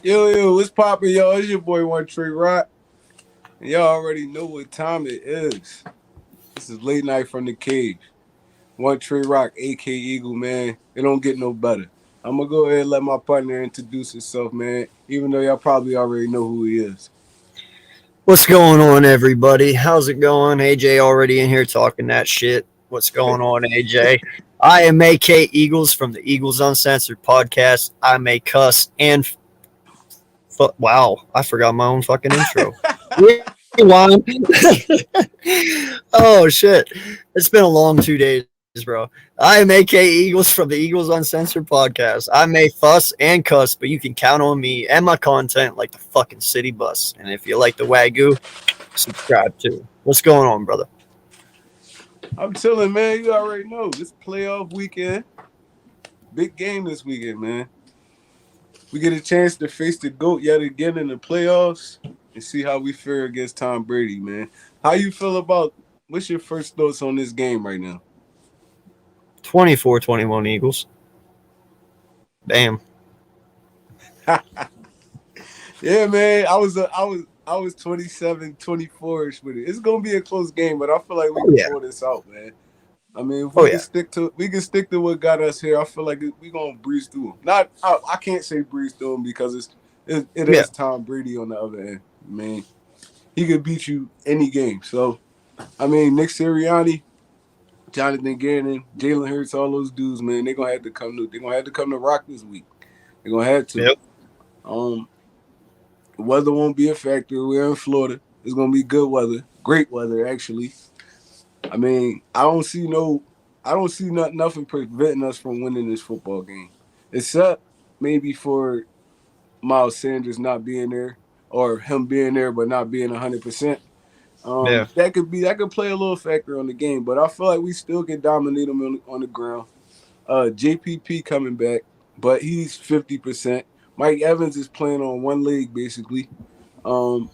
Yo, what's poppin', y'all? It's your boy One Tree Rock. And y'all already know what time it is. This is late night from the cave. One Tree Rock, AK Eagle, man. It don't get no better. I'm gonna go ahead and let my partner introduce himself, man. Even though y'all probably already know who he is. What's going on, everybody? How's it going? AJ already in here talking that shit. What's going on, AJ? I am AK Eagles from the Eagles Uncensored podcast. I may cuss and wow, I forgot my own fucking intro. Rewind. Oh shit! It's been a long 2 days, bro. I am AK Eagles from the Eagles Uncensored podcast. I may fuss and cuss, but you can count on me and my content like the fucking city bus. And if you like the Wagyu, subscribe to. What's going on, brother? I'm chilling, man. You already know. It's playoff weekend. Big game this weekend, man. We get a chance to face the GOAT yet again in the playoffs and see how we fare against Tom Brady, man. How you feel about what's your first thoughts on this game right now? 24-21 Eagles. Damn. Yeah, man. I was 27-24ish with it. It's gonna be a close game, but I feel like we Oh can yeah. pull this out, man. I mean, if Oh yeah. we can stick to what got us here. I feel like we gonna breeze through them. Not, I can't say breeze through them because it Yeah. is Tom Brady on the other end. I mean, he could beat you any game. So, I mean, Nick Sirianni, Jonathan Gannon, Jalen Hurts, all those dudes, man, they're gonna have to come to rock this week. They're gonna have to. Yep. Um, Weather won't be a factor. We're in Florida. It's gonna be good weather, great weather actually. I mean, I don't see nothing preventing us from winning this football game, except maybe for Miles Sanders not being there or him being there but not being 100%. Yeah. That could play a little factor on the game, but I feel like we still can dominate them on the ground. JPP coming back, but he's 50%. Mike Evans is playing on one leg basically. Um,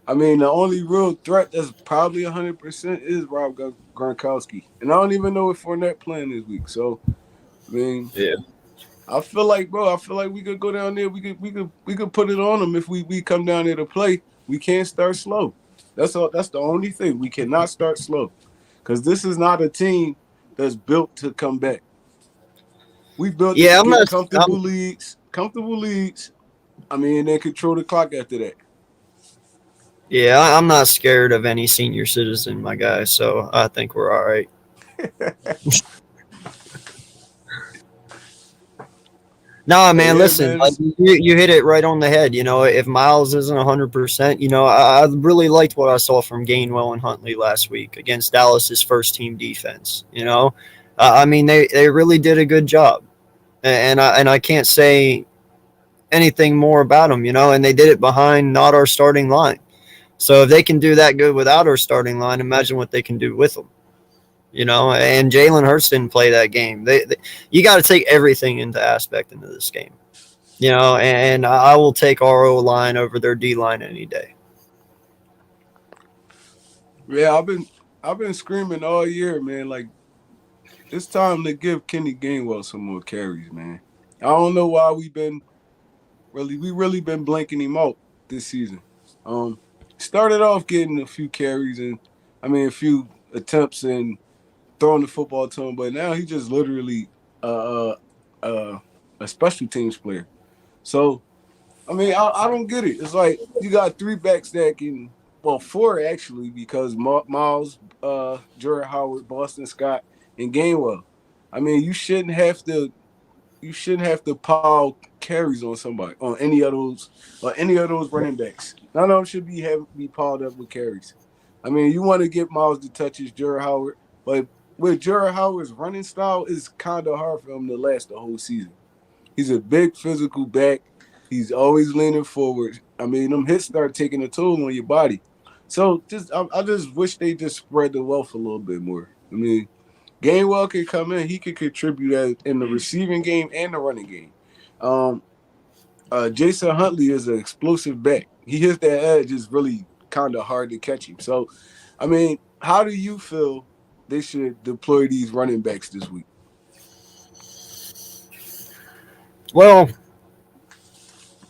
I mean, the only real threat that's probably 100% is Rob Gronkowski, and I don't even know if Fournette playing this week. So, I mean, Yeah. I feel like we could go down there. We could put it on them if we come down there to play. We can't start slow. That's all. That's the only thing. We cannot start slow, because this is not a team that's built to come back. We built to Yeah. I'm get not. comfortable leads. Comfortable leads. I mean, then control the clock after that. Yeah. I'm not scared of any senior citizen, my guy. So I think we're all right. Nah, But man. yeah, Listen, man. like, you hit it right on the head. You know, if Miles isn't 100%, I really liked what I saw from Gainwell and Huntley last week against Dallas's first team defense. I mean, they really did a good job, and I can't say anything more about them. And they did it behind not our starting line. So if they can do that good without our starting line, imagine what they can do with them. And Jalen Hurts didn't play that game. You got to take everything into aspect into this game. And I will take our O line over their D line any day. Yeah, I've been screaming all year, man. Like it's time to give Kenny Gainwell some more carries, man. I don't know why we really been blanking him out this season. Um, Started off getting a few carries and I mean a few attempts and throwing the football to him, but now he just literally uh, uh, a special teams player. So I mean, I don't get it. It's like you got three backs that can, well, four actually, because Miles, Jordan Howard, Boston Scott, and Gainwell. I mean, you shouldn't have to pile carries on somebody, on any of those running backs. None of them should be piled up with carries. I mean, you want to get Miles the touches, Jordan Howard, but with Jordan Howard's running style, it's kind of hard for him to last the whole season. He's a big physical back. He's always leaning forward. I mean, them hits start taking a toll on your body. So I just wish they just spread the wealth a little bit more. I mean, Gainwell can come in. He can contribute in the receiving game and the running game. Um, Jason Huntley is an explosive back. He hits that edge. It's really kind of hard to catch him. So, I mean, how do you feel they should deploy these running backs this week? Well,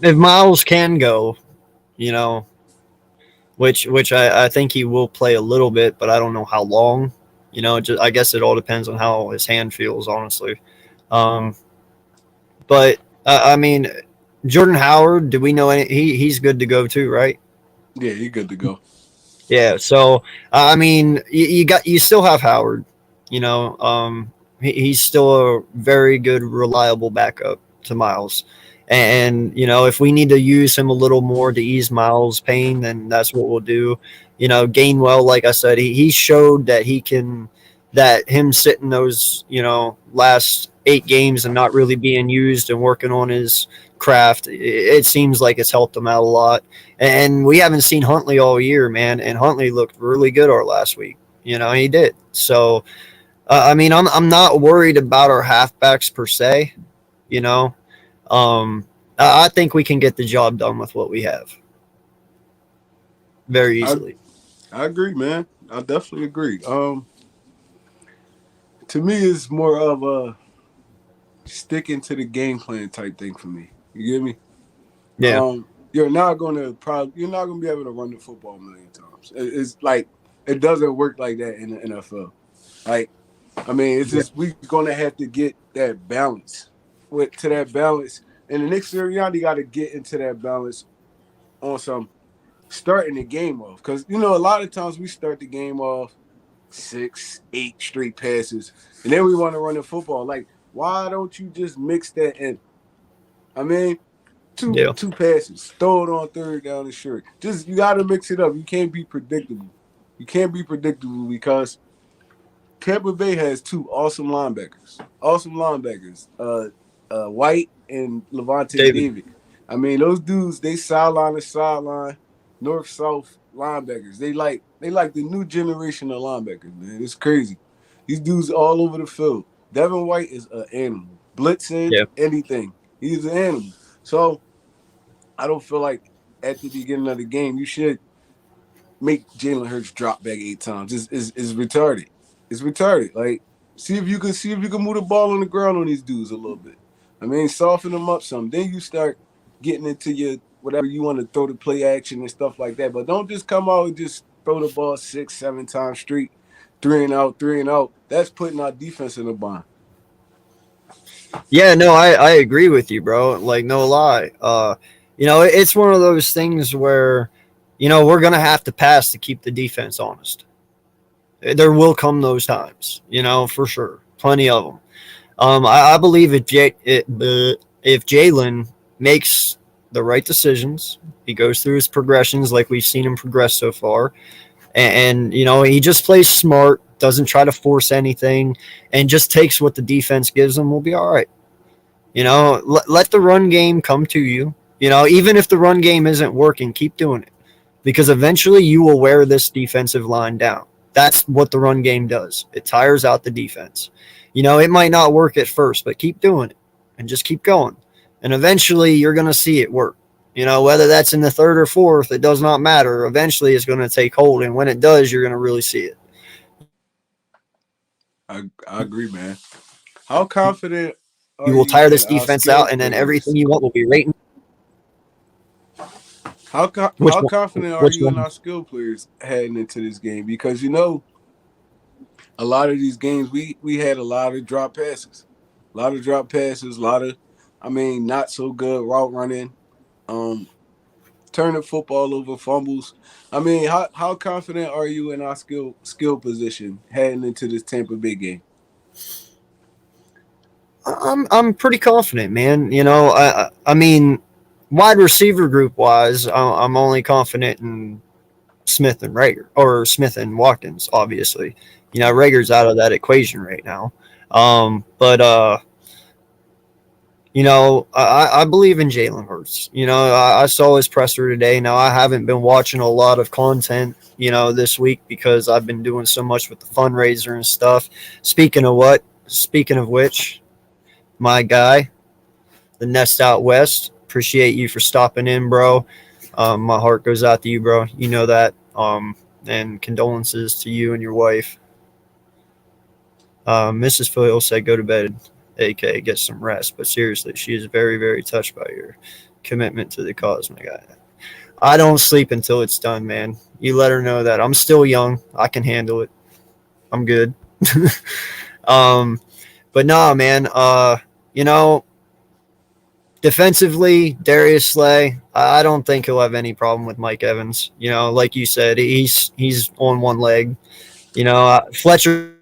if Miles can go, you know, which I think he will play a little bit, but I don't know how long. You know, just I guess it all depends on how his hand feels, honestly. Um, but I mean, Jordan Howard, do we know he's good to go too, right? Yeah, he good to go. Yeah. So I mean, you still have Howard. You know, he's still a very good, reliable backup to Miles. And you know, if we need to use him a little more to ease Miles' pain, then that's what we'll do. You know, Gainwell, like I said, he showed that he can. That him sitting those last 8 games and not really being used and working on his craft, it seems like it's helped him out a lot. And we haven't seen Huntley all year, man. And Huntley looked really good our last week. You know, he did. So, I mean, I'm not worried about our halfbacks per se. You know, I think we can get the job done with what we have very I easily. I agree, man. I definitely agree. To me, it's more of a sticking to the game plan type thing for me. You get me? Yeah. You're not gonna be able to run the football a million times. It's like it doesn't work like that in the NFL. Like, I mean, it's Yeah. just we're gonna have to get that balance to that balance. And the Nick Sirianni got to get into that balance on some starting the game off, because a lot of times we start the game off 6, 8 straight passes, and then we want to run the football. Like, why don't you just mix that in? I mean, two Yeah. two passes, throw it on third down and short. Just you got to mix it up. You can't be predictable. You can't be predictable because Tampa Bay has two awesome linebackers. Awesome linebackers. White and Levante David. David. I mean, those dudes, they sideline to sideline, north south linebackers. They like the new generation of linebackers, man. It's crazy. These dudes all over the field. Devin White is an animal. Blitzing, Yeah. anything. He's an animal. So I don't feel like at the beginning of the game you should make Jalen Hurts drop back 8 times. It's retarded. It's retarded. Like, see if you can move the ball on the ground on these dudes a little bit. I mean, soften them up some. Then you start getting into your whatever you want to throw the play action and stuff like that. But don't just come out and just throw the ball 6, 7 times straight, 3 and out, 3 and out. That's putting our defense in a bind. Yeah, no, I agree with you, bro. Like, no lie. It's one of those things where, we're gonna have to pass to keep the defense honest. There will come those times, for sure, plenty of them. I believe if Jalen makes the right decisions, he goes through his progressions like we've seen him progress so far, and he just plays smart, doesn't try to force anything, and just takes what the defense gives him, we'll be all right. Let the run game come to you. Even if the run game isn't working, keep doing it because eventually you will wear this defensive line down. That's what the run game does. It tires out the defense. It might not work at first, but keep doing it and just keep going. And eventually you're going to see it work. Whether that's in the third or fourth, it does not matter. Eventually it's going to take hold. And when it does, you're going to really see it. I agree, man. How confident You are will you tire in this our defense skill out, and then players? everything you want will be right. Which How one? confident are Which you in one? our skill players heading into this game? Because a lot of these games we had a lot of drop passes, a lot of, I mean, not so good route running, um, turning football over, fumbles. I mean, how confident are you in our skill position heading into this Tampa Bay game? I'm pretty confident, man. I mean, wide receiver group wise, I'm only confident in Smith and Rager or Smith and Watkins. Obviously, Rager's out of that equation right now. But I believe in Jalen Hurts. I saw his presser today. Now I haven't been watching a lot of content, this week because I've been doing so much with the fundraiser and stuff. Speaking of which, my guy, the Nest Out West. Appreciate you for stopping in, bro. My heart goes out to you, bro. You know that. And condolences to you and your wife. Mrs. Phil said go to bed, aka get some rest. But seriously, she is very, very touched by commitment to the cause, my guy. I don't sleep until it's done, man. You let her know that I'm still young. I can handle it. I'm good. um, but nah, man. You know, defensively, Darius Slay, I don't think he'll have any problem with Mike Evans. You know, like you said, he's on one leg. You know, Fletcher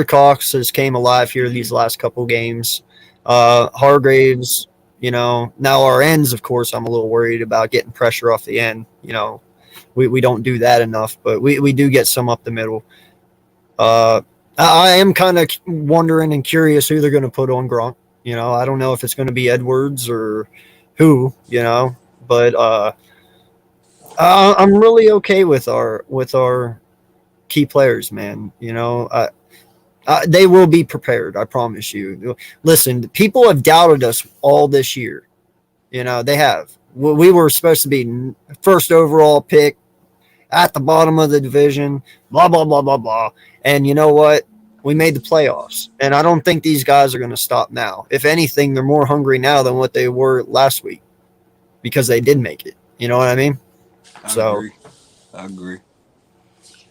Cox has came alive here these last couple games. Hargraves, you know, now our ends, of course, I'm a little worried about getting pressure off the end. You know, we don't do that enough, but we do get some up the middle. Uh, I am kind of wondering and curious who they're going to put on Gronk. You know, I don't know if it's going to be Edwards or who. You know, but I'm really okay with our key players, man. You know, they will be prepared. I promise you. Listen, people have doubted us all this year. You know, they have. We were supposed to be first overall pick at the bottom of the division, blah, blah, blah, blah, blah. And you know what? We made the playoffs. And I don't think these guys are going to stop now. If anything, they're more hungry now than what they were last week because they did make it. You know what I mean? I So, agree. I agree.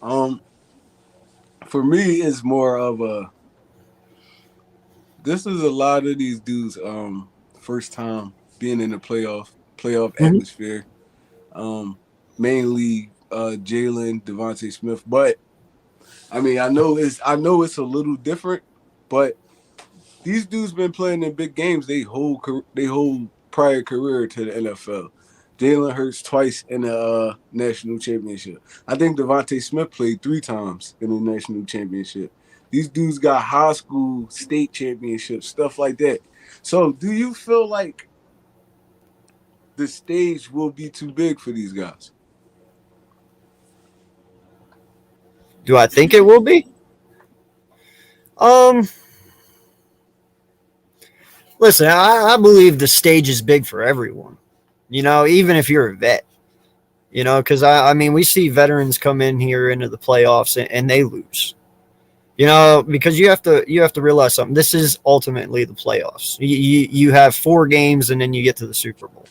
Um, for me, it's more of a. This is a lot of these dudes. First time being in the playoff mhm. atmosphere. Mainly Jalen, Devontae Smith, but I mean, I know it's a little different, but these dudes been playing in big games. They whole prior career to the NFL. Jalen Hurts twice in the national championship. I think Devontae Smith played 3 times in the national championship. These dudes got high school, state championships, stuff like that. So, do you feel like the stage will be too big for these guys? Do I think it will be? Um, Listen, I believe the stage is big for everyone. You know, even if you're a vet. You know, because I mean, we see veterans come in here into the playoffs and they lose. You know, because you have to realize something. This is ultimately the playoffs. You have 4 games and then you get to the Super Bowl.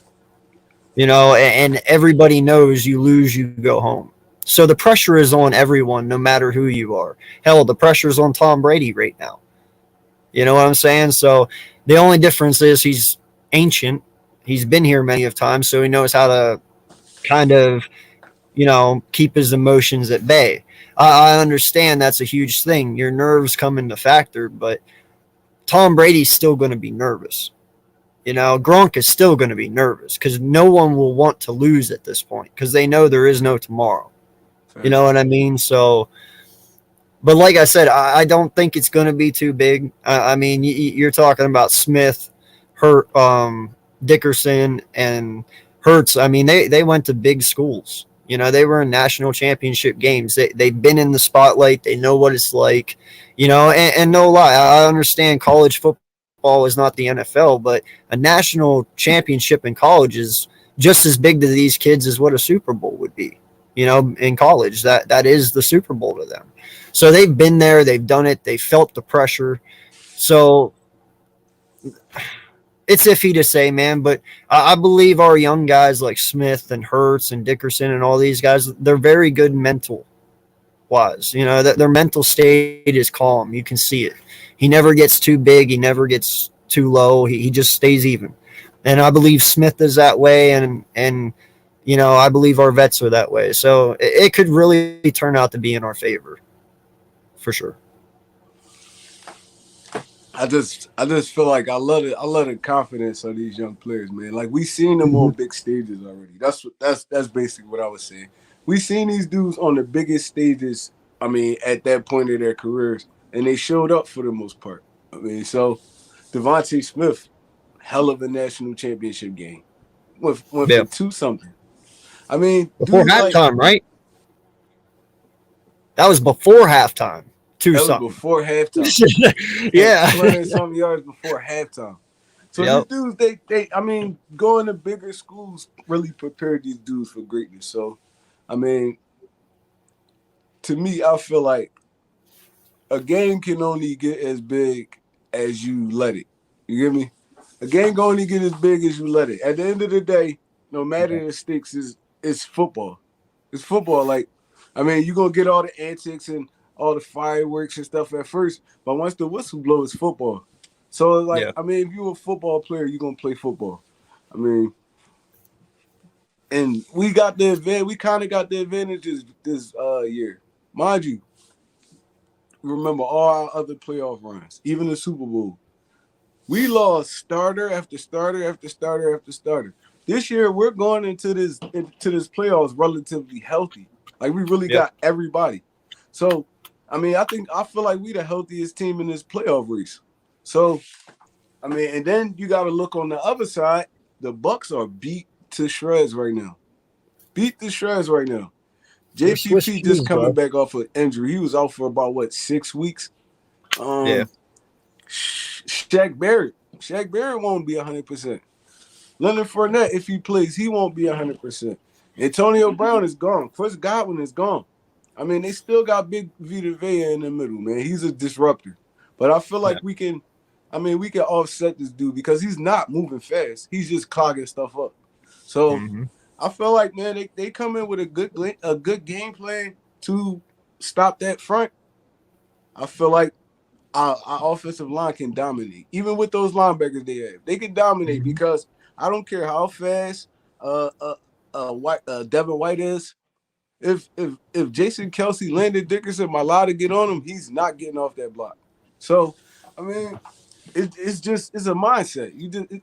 You know, and everybody knows you lose, you go home. So the pressure is on everyone, no matter who you are. Hell, the pressure is on Tom Brady right now. You know what I'm saying? So the only difference is he's ancient. He's been here many of times, so he knows how to kind of keep his emotions at bay. I understand that's a huge thing. Your nerves come into factor, but Tom Brady's still going to be nervous. You know, Gronk is still going to be nervous because no one will want to lose at this point because they know there is no tomorrow. You know Facts. what I mean? So, but like I said, I don't think it's going to be too big. I mean, you're talking about Smith, Hurt, Dickerson, and Hurts. I mean, they went to big schools. You know, they were in national championship games. They've been in the spotlight. They know what it's like. You know, and no lie, I understand college football is not the NFL, but a national championship in college is just as big to these kids as what a Super Bowl would be. You know, in college, that is the Super Bowl to them. So they've been there, they've done it, they felt the pressure. So it's iffy to say, man, but I believe our young guys like Smith and Hurts and Dickerson and all these guys, they're very good mental wise. You know, that their mental state is calm. You can see it. He never gets too big, he never gets too low. He just stays even. And I believe Smith is that way, and I believe our vets are that way. So it could really turn out to be in our favor for sure. I just feel like I love the confidence of these young players, man. Like we seen them on big stages already. That's basically what I was saying. We seen these dudes on the biggest stages. I mean, at that point of their careers, and they showed up for the most part. I mean, so Devontae Smith, hell of a national championship game. Went Yeah. for 2 something. I mean, Before dude, like halftime, right? That was before halftime. Two that was something. before halftime. Had Yeah. 200 some yards before halftime. So these Yep. dudes, they, I mean, going to bigger schools really prepared these dudes for greatness. So, I mean, to me, I feel like a game can only get as big as you let it. You get me? A game going only get as big as you let it. At the end of the day, no matter the stakes, is football. It's football. Like, I mean, you're gonna get all the antics and all the fireworks and stuff at first, but once the whistle blows, it's football. So, like, Yeah. I mean, if you're a football player, you're gonna play football. I mean, and we got the advantage. We kind of got the advantages this year, mind you. Remember all our other playoff runs, even the Super Bowl. We lost starter after starter after starter after starter. This year, we're going into this playoffs relatively healthy. Like we really Yep. got everybody. So, I mean, I feel like we the healthiest team in this playoff race. So, I mean, and then you got to look on the other side. The Bucs are beat to shreds right now. Beat to shreds right now. They're Swiss JPP just cheese, coming bro. back off of injury. He was out for about what 6 weeks. Yeah. Shaq Barrett won't be 100%. Leonard Fournette, if he plays, he won't be 100%. Antonio Brown is gone. Chris Godwin is gone. I mean, they still got Big Vita Vea in the middle, man. He's a disruptor. But I feel like we can offset this dude because he's not moving fast. He's just clogging stuff up. So I feel like, man, they come in with a good game plan to stop that front. I feel like our offensive line can dominate. Even with those linebackers they have, they can dominate because I don't care how fast Devin White is. If Jason Kelsey, Landon Dickerson, Malata get on him, he's not getting off that block. So, I mean, it's a mindset.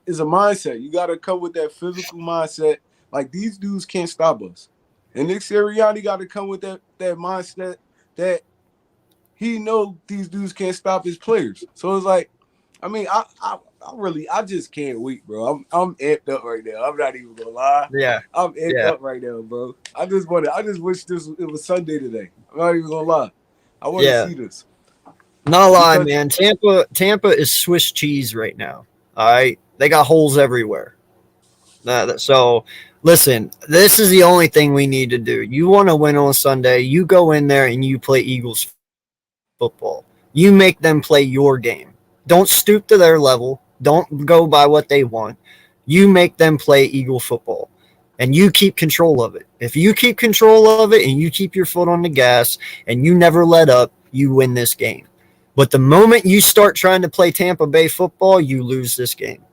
It's a mindset. You got to come with that physical mindset. Like these dudes can't stop us, and Nick Sirianni got to come with that mindset that he know these dudes can't stop his players. So it's like, I mean, I just can't wait, bro. I'm amped up right now. I'm not even gonna lie. Yeah. I'm amped up right now, bro. I just wish it was Sunday today. I'm not even gonna lie. I want to see this. Not lie, man. Tampa is Swiss cheese right now. All right, they got holes everywhere. So, listen, this is the only thing we need to do. You want to win on Sunday? You go in there and you play Eagles football. You make them play your game. Don't stoop to their level. Don't go by what they want. You make them play Eagle football, and you keep control of it. If you keep control of it and you keep your foot on the gas and you never let up, you win this game. But the moment you start trying to play Tampa Bay football, you lose this game.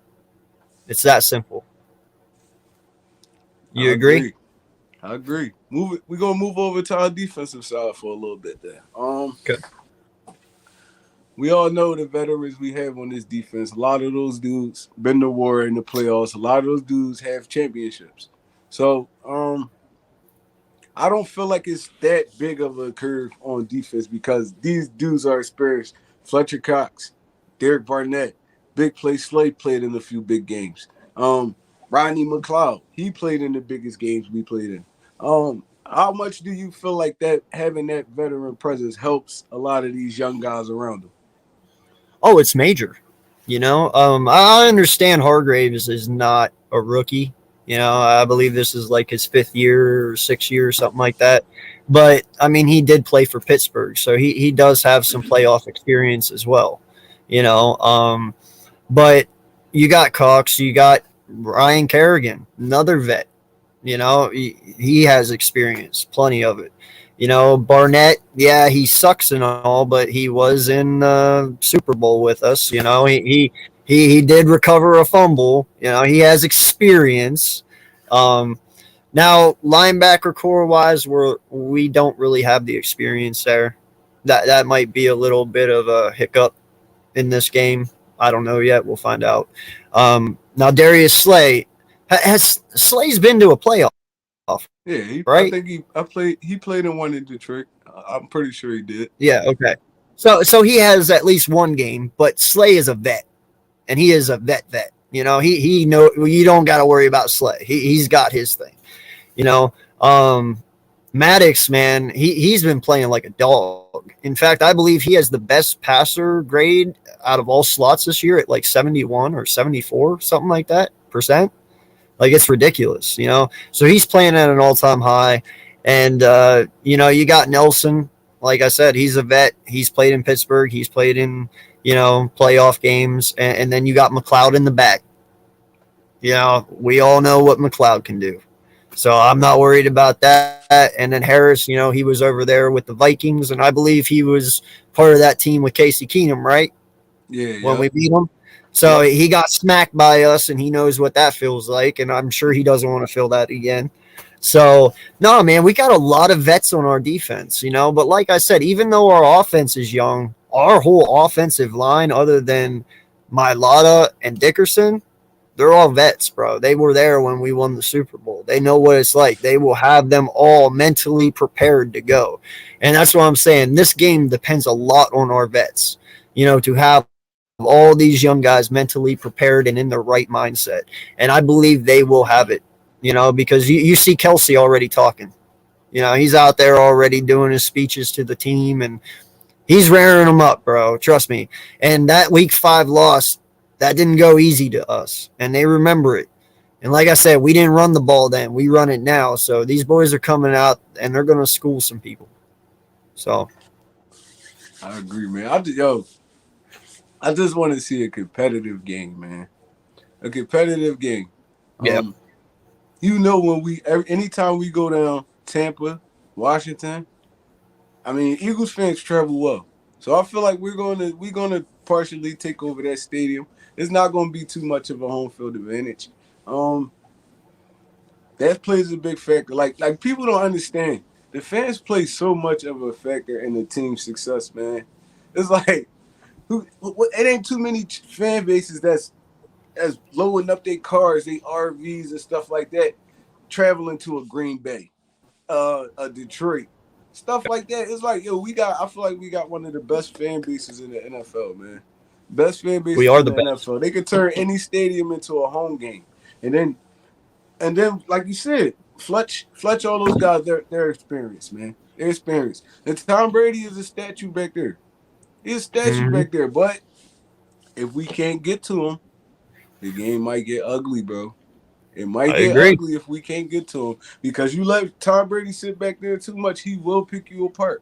It's that simple. You agree? I agree. We're gonna move over to our defensive side for a little bit there. Okay. We all know the veterans we have on this defense. A lot of those dudes been to war in the playoffs. A lot of those dudes have championships. So I don't feel like it's that big of a curve on defense because these dudes are experienced. Fletcher Cox, Derek Barnett, Big Play Slay played in a few big games. Rodney McLeod, he played in the biggest games we played in. How much do you feel like that having that veteran presence helps a lot of these young guys around them? Oh, it's major. I understand Hargraves is not a rookie. I believe this is like his 5th year or 6th year or something like that. But, I mean, he did play for Pittsburgh, so he does have some playoff experience as well. But you got Cox, you got Ryan Kerrigan, another vet. He has experience, plenty of it. Barnett, yeah, he sucks and all, but he was in the Super Bowl with us. He did recover a fumble. He has experience. Now, linebacker core wise, we don't really have the experience there. That might be a little bit of a hiccup in this game. I don't know yet. We'll find out. Now, Darius Slay Slay's been to a playoff. Yeah, right? I think he played in one in Detroit. I'm pretty sure he did. Yeah, okay. So he has at least one game, but Slay is a vet, and he is a vet. He you don't got to worry about Slay. He's got his thing. Maddox, man, he's been playing like a dog. In fact, I believe he has the best passer grade out of all slots this year at like 71 or 74, something like that %. Like, it's ridiculous, So he's playing at an all-time high. And, you got Nelson. Like I said, he's a vet. He's played in Pittsburgh. He's played in, playoff games. And then you got McLeod in the back. You know, we all know what McLeod can do. So I'm not worried about that. And then Harris, you know, he was over there with the Vikings, and I believe he was part of that team with Casey Keenum, right? Yeah, When yep, we beat him. So yep. he got smacked by us, and he knows what that feels like. And I'm sure he doesn't want to feel that again. So, no, man, we got a lot of vets on our defense, you know. But like I said, even though our offense is young, our whole offensive line, other than Mailata and Dickerson, they're all vets, bro. They were there when we won the Super Bowl. They know what it's like. They will have them all mentally prepared to go. And that's what I'm saying. This game depends a lot on our vets, you know, to have all these young guys mentally prepared and in the right mindset. And I believe they will have it, you know, because you see Kelsey already talking. You know, he's out there already doing his speeches to the team, and he's rearing them up, bro. Trust me. And that week 5 loss, that didn't go easy to us, and they remember it. And like I said, we didn't run the ball then. We run it now. So these boys are coming out, and they're going to school some people. So, I agree, man. I just want to see a competitive game, man. A competitive game. yeah, Um, you know, anytime we go down Tampa, Washington, I mean, Eagles fans travel well, so I feel like we're gonna partially take over that stadium. It's not gonna be too much of a home field advantage. Um, that plays a big factor. Like people don't understand. The fans play so much of a factor in the team's success, man. It's like it ain't too many fan bases that's loading up their cars, their RVs and stuff like that, traveling to a Green Bay, a Detroit, stuff like that. It's like, yo, I feel like we got one of the best fan bases in the NFL, man. Best fan we bases are in the the best. NFL. They could turn any stadium into a home game, and then, like you said, Fletch, all those guys, they're experienced, man. They're experienced. And Tom Brady is a statue back there. He's a statue Mm-hmm. back there. But if we can't get to him, the game might get ugly, bro. It might I get agree. ugly if we can't get to him because you let Tom Brady sit back there too much, he will pick you apart.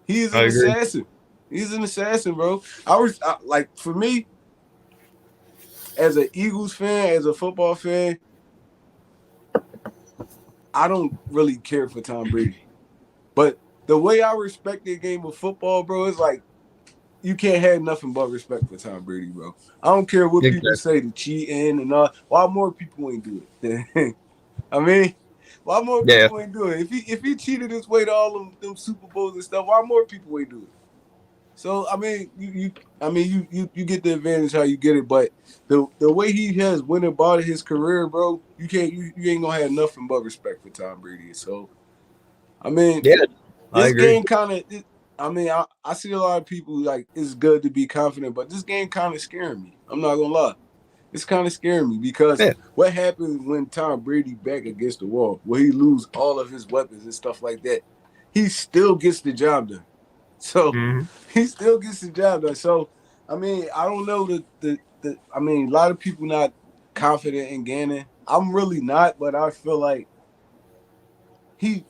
He is I an agree. assassin. He's an assassin, bro. Like for me as an Eagles fan, as a football fan, I don't really care for Tom Brady. But the way I respect the game of football, bro, is like you can't have nothing but respect for Tom Brady, bro. I don't care what people Exactly. say, the cheating and all. Why more people ain't do it? I mean, why more Yeah, people ain't do it? If he cheated his way to all them Super Bowls and stuff, why more people ain't do it? So I mean, you get the advantage how you get it, but the way he has went about his career, bro, you ain't gonna have nothing but respect for Tom Brady. So I mean, yeah, I this agree. game kind of. I see a lot of people like it's good to be confident, but this game kind of scaring me. I'm not gonna lie. It's kind of scaring me because Yeah. what happens when Tom Brady back against the wall, where he lose all of his weapons and stuff like that, he still gets the job done. So Mm-hmm. he still gets the job done. So I mean, I don't know I mean, a lot of people not confident in Gannon. I'm really not, but I feel like he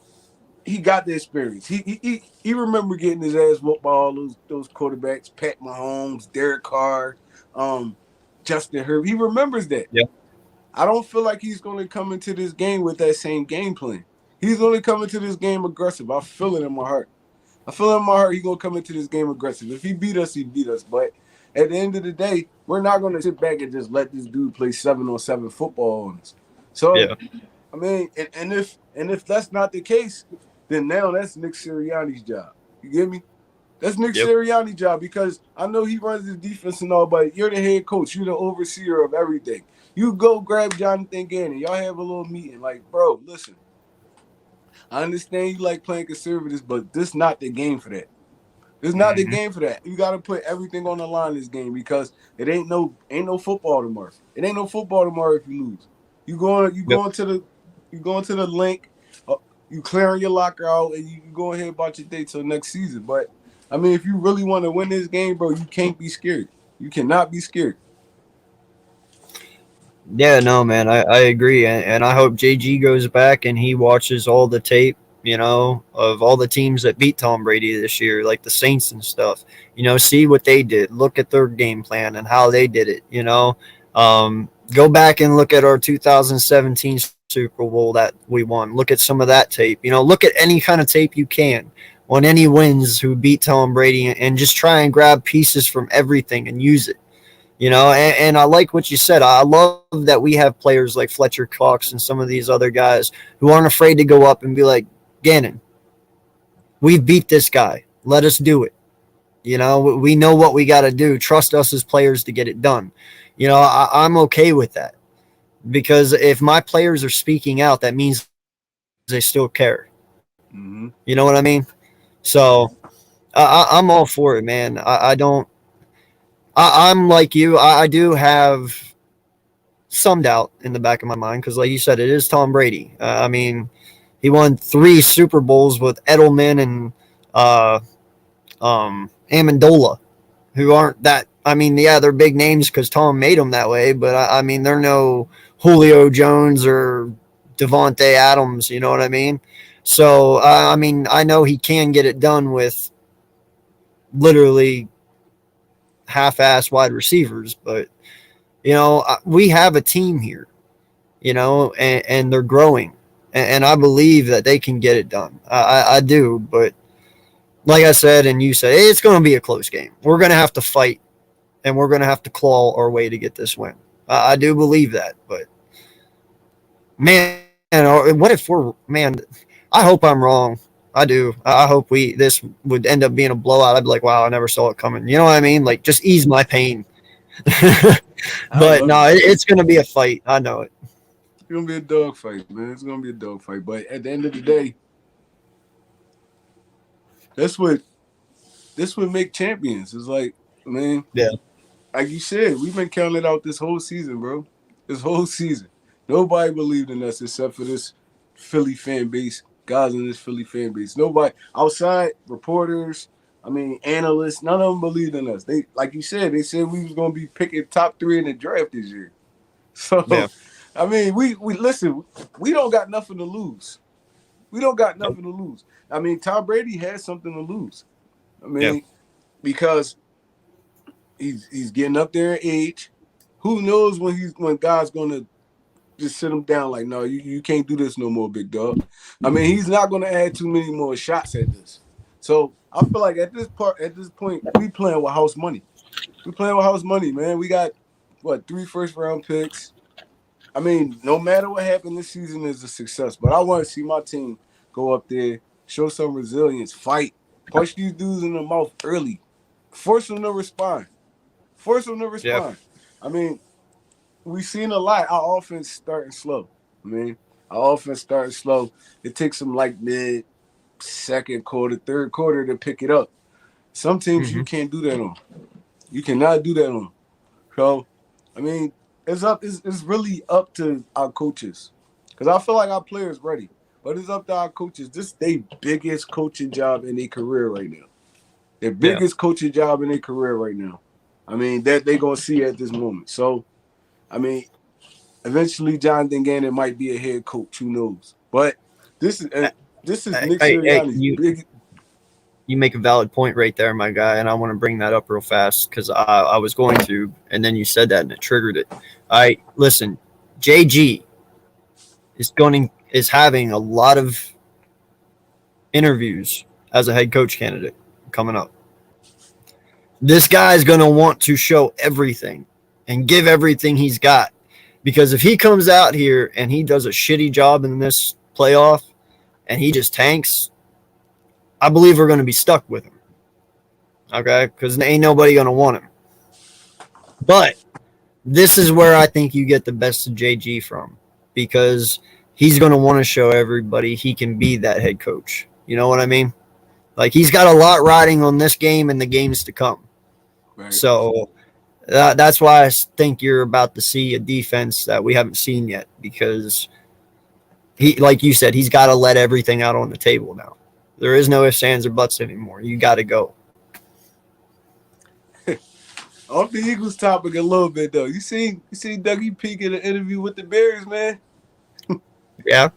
he got the experience. He remember getting his ass whooped by all those quarterbacks, Pat Mahomes, Derek Carr, um, Justin Herbert. He remembers that. Yeah, I don't feel like he's going to come into this game with that same game plan. He's going to come into this game aggressive. I feel it in my heart. I feel in my heart he's going to come into this game aggressive. If he beat us, he beat us. But at the end of the day, we're not going to sit back and just let this dude play 7-on-7 football on us. So yeah, I mean, and if that's not the case, then now that's Nick Sirianni's job. You get me? That's Nick yep, Sirianni's job because I know he runs the defense and all, but you're the head coach. You're the overseer of everything. You go grab Jonathan Gannon. Y'all have a little meeting. Like, bro, listen. I understand you like playing conservatives, but this not the game for that. This not the mm-hmm. game for that. You got to put everything on the line in this game because it ain't no football tomorrow. It ain't no football tomorrow if you lose. You going you Yep. going to the you going to the link. You clearing your locker out and you go ahead about your day till next season. But I mean, if you really want to win this game, bro, you can't be scared. You cannot be scared. Yeah, no, man, I agree, and I hope JG goes back and he watches all the tape, you know, of all the teams that beat Tom Brady this year, like the Saints and stuff. You know, see what they did, look at their game plan and how they did it. You know, Go back and look at our 2017 Super Bowl that we won. Look at some of that tape. Look at any kind of tape you can on any wins who beat Tom Brady, and just try and grab pieces from everything and use it. And I like what you said. I love that we have players like Fletcher Cox and some of these other guys who aren't afraid to go up and be like, Gannon, we beat this guy. Let us do it. We know what we got to do. Trust us as players to get it done. I'm okay with that, because if my players are speaking out, that means they still care. Mm-hmm. You know what I mean? So I'm all for it, man. I'm like you. I do have some doubt in the back of my mind because, like you said, it is Tom Brady. I mean, he won 3 Super Bowls with Edelman and Amendola, who aren't that. I mean, yeah, they're big names because Tom made them that way, but I mean, they're no Julio Jones or Devontae Adams. You know what I mean? So, I mean, I know he can get it done with literally half-ass wide receivers, but we have a team here, and they're growing, and I believe that they can get it done. I do, but like I said, and you said, it's going to be a close game. We're going to have to fight, and we're going to have to claw our way to get this win. I do believe that, but man, what if I hope I'm wrong. I do. I hope this would end up being a blowout. I'd be like, wow, I never saw it coming. You know what I mean? Like, just ease my pain. But no, it's going to be a fight. I know it. It's going to be a dogfight, man. It's going to be a dogfight. But at the end of the day, this would make champions. It's like, man, yeah, like you said, we've been counting out this whole season, bro. This whole season. Nobody believed in us except for this Philly fan base, guys in this Philly fan base. Nobody outside, reporters, analysts, none of them believed in us. They, like you said, they said we was going to be picking top 3 in the draft this year. So, yeah. we listen, we don't got nothing to lose. We don't got nothing to lose. Tom Brady has something to lose. Because he's getting up there in age. Who knows when God's gonna just sit him down like, no, you can't do this no more, big dog. He's not gonna add too many more shots at this. So I feel like at this point, we playing with house money. We playing with house money, man. We got 3 first-round picks. No matter what happened, this season is a success. But I want to see my team go up there, show some resilience, fight, punch these dudes in the mouth early, force them to respond. Yeah. We've seen a lot. Our offense starting slow. Our offense starting slow. It takes them like mid-second quarter, third quarter to pick it up. Some teams you can't do that on. You cannot do that on. So, it's really up to our coaches. Because I feel like our players ready. But it's up to our coaches. This is their biggest coaching job in their career right now. Their biggest coaching job in their career right now. That they're going to see at this moment. So, eventually Jonathan Gannon might be a head coach. Who knows? But this is Nick Sirianni's big. You make a valid point right there, my guy, and I want to bring that up real fast because I was going to, and then you said that and it triggered it. All right, listen, JG is having a lot of interviews as a head coach candidate coming up. This guy is going to want to show everything and give everything he's got, because if he comes out here and he does a shitty job in this playoff and he just tanks, I believe we're going to be stuck with him. Okay? Because ain't nobody going to want him. But this is where I think you get the best of JG from, because he's going to want to show everybody he can be that head coach. You know what I mean? Like, he's got a lot riding on this game and the games to come. Right. So that's why I think you're about to see a defense that we haven't seen yet, because he, like you said, he's got to let everything out on the table now. There is no ifs, ands, or buts anymore. You got to go. Off the Eagles topic a little bit, though. You see Dougie Peak in an interview with the Bears, man? Yeah.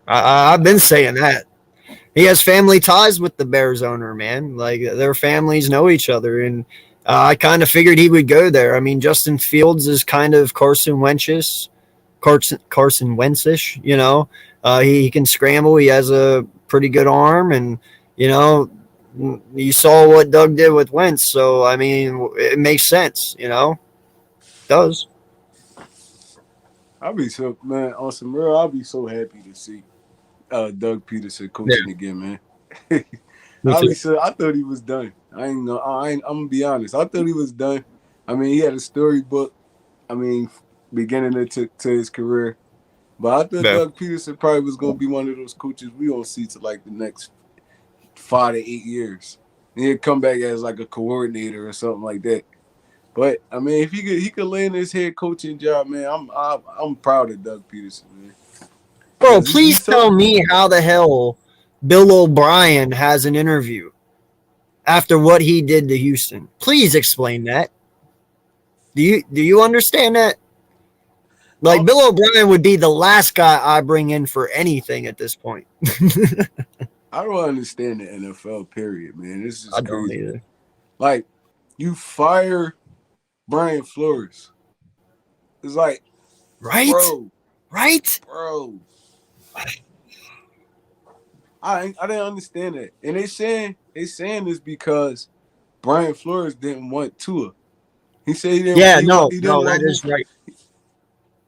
I've been saying that. He has family ties with the Bears owner, man. Like, their families know each other. And I kind of figured he would go there. I mean, Justin Fields is kind of Carson Wentz-ish, you know. He can scramble. He has a pretty good arm, and you know, you saw what Doug did with Wentz. So I mean, it makes sense, you know. It does. I'll be so man on some real. I'll be so happy to see Doug Peterson Yeah, coaching again, man. me I'll too. be so. I thought he was done. I ain't know. I'm gonna be honest. I thought he was done. I mean, he had a storybook. I mean, beginning to his career. But I thought Yeah. Doug Peterson probably was gonna be one of those coaches we don't see to like the next 5 to 8 years. And he'd come back as like a coordinator or something like that. But I mean, if he could land his head coaching job, man, I'm proud of Doug Peterson, man. Bro, Because please he's so tell me how the hell Bill O'Brien has an interview after what he did to Houston. Please explain that. Do you understand that? Like I Bill O'Brien would be the last guy I bring in for anything at this point. don't understand the NFL period, man. This is I don't crazy. either. Like you fire Brian Flores. It's like, Right? bro, Right? bro. I didn't understand that. And they saying this because Brian Flores didn't want Tua. He said Yeah, no, no, that want to is move right.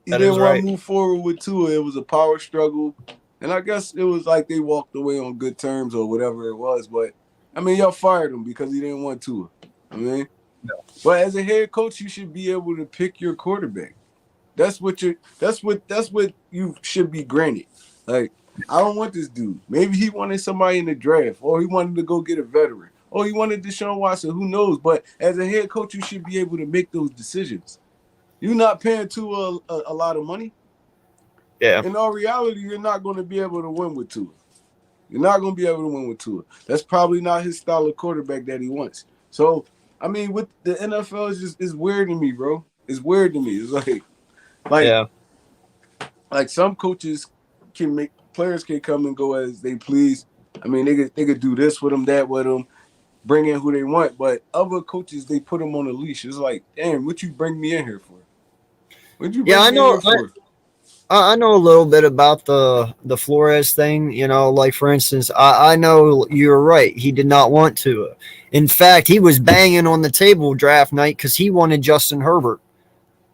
he That didn't is want to right. move forward with Tua. It was a power struggle. And I guess it was like they walked away on good terms or whatever it was. But I mean, y'all fired him because he didn't want Tua. I mean, but as a head coach, you should be able to pick your quarterback. That's what you should be granted. Like, I don't want this dude. Maybe he wanted somebody in the draft, or he wanted to go get a veteran, or he wanted Deshaun Watson. Who knows? But as a head coach, you should be able to make those decisions. You're not paying Tua a lot of money. Yeah. In all reality, you're not going to be able to win with Tua. You're not going to be able to win with Tua. That's probably not his style of quarterback that he wants. So, I mean, with the NFL, it's weird to me, bro. It's weird to me. It's like Yeah. like some coaches can make players can come and go as they please. I mean, they could do this with them, that with them, bring in who they want. But other coaches, they put them on a leash. It's like, damn, what you bring me in here for? What you Yeah, bring I me in know here for? I know a little bit about the Flores thing. You know, like for instance, I know you're right. He did not want to. In fact, he was banging on the table draft night because he wanted Justin Herbert.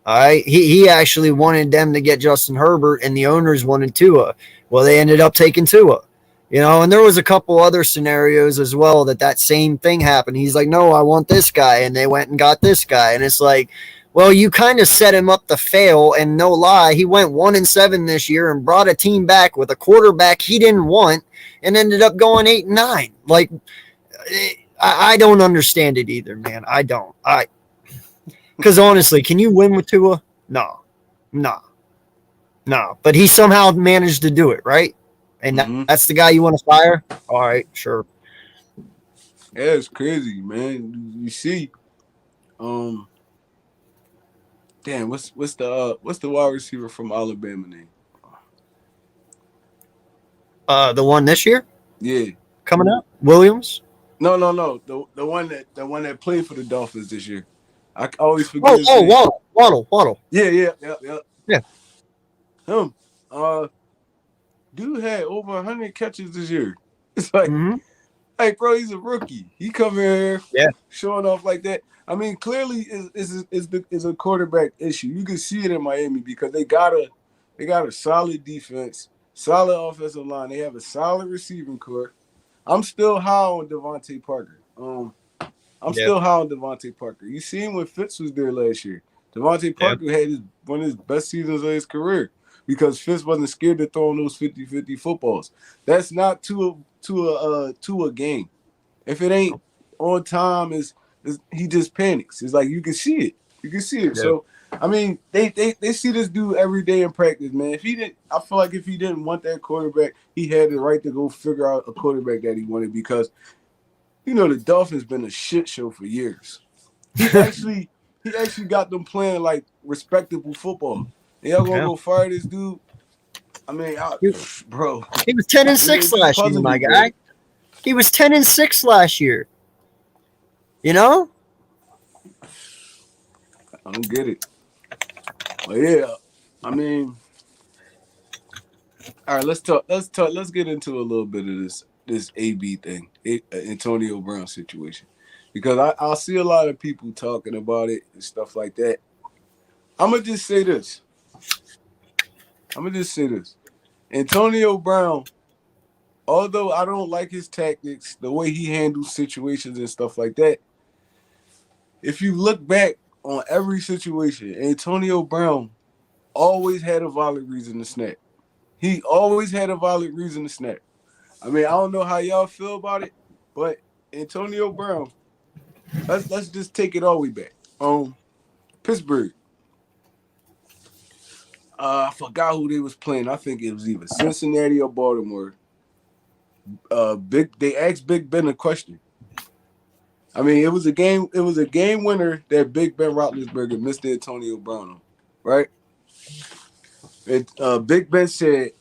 All right, he actually wanted them to get Justin Herbert, and the owners wanted Tua. Well, they ended up taking Tua. You know, and there was a couple other scenarios as well that same thing happened. He's like, no, I want this guy, and they went and got this guy, and it's like, well, you kind of set him up to fail, and no lie, he went 1-7 this year and brought a team back with a quarterback he didn't want, and ended up going 8-9. Like, I don't understand it either, man. I don't. Because honestly, can you win with Tua? No, no, no. But he somehow managed to do it, right? And Mm-hmm. that's the guy you want to fire? All right, sure. Yeah, it's crazy, man. You see, um, damn, what's the wide receiver from Alabama name? The one this year Yeah, coming up, Williams. no. The one that played for the Dolphins this year. I always forget Oh, his oh, name. Waddle. Yeah. Yeah. Him. Dude had over 100 catches this year. It's like, Mm-hmm. hey, bro, he's a rookie. He come here, Yeah. showing off like that. I mean, clearly is a quarterback issue. You can see it in Miami because they got a solid defense, solid offensive line. They have a solid receiving core. I'm still high on Devontae Parker. I'm Yeah. still high on Devontae Parker. You seen when Fitz was there last year. Devontae Yeah. Parker had one of his best seasons of his career because Fitz wasn't scared to throw in those 50-50 footballs. That's not to a game. If it ain't on time, is he just panics. It's like you can see it. You can see it. Yeah. So I mean, they see this dude every day in practice, man. I feel like if he didn't want that quarterback, he had the right to go figure out a quarterback that he wanted because the Dolphins been a shit show for years. He actually got them playing like respectable football. And y'all gonna Yeah. go fire this dude? I mean, bro, He was 10-6 it's last year, puzzling my me, bro. guy. He was 10-6 last year. You know? I don't get it. But yeah, I mean, all right. Let's talk. Let's get into a little bit of this AB thing, Antonio Brown situation, because I see a lot of people talking about it and stuff like that. I'm gonna just say this. Antonio Brown, although I don't like his tactics, the way he handles situations and stuff like that, if you look back on every situation, Antonio Brown always had a valid reason to snap. He always had a valid reason to snap. I mean, I don't know how y'all feel about it, but Antonio Brown, let's just take it all the way back. Pittsburgh. I forgot who they was playing. I think it was either Cincinnati or Baltimore. They asked Big Ben a question. I mean, it was a game winner that Big Ben Roethlisberger missed Antonio Brown on, right? Big Ben said,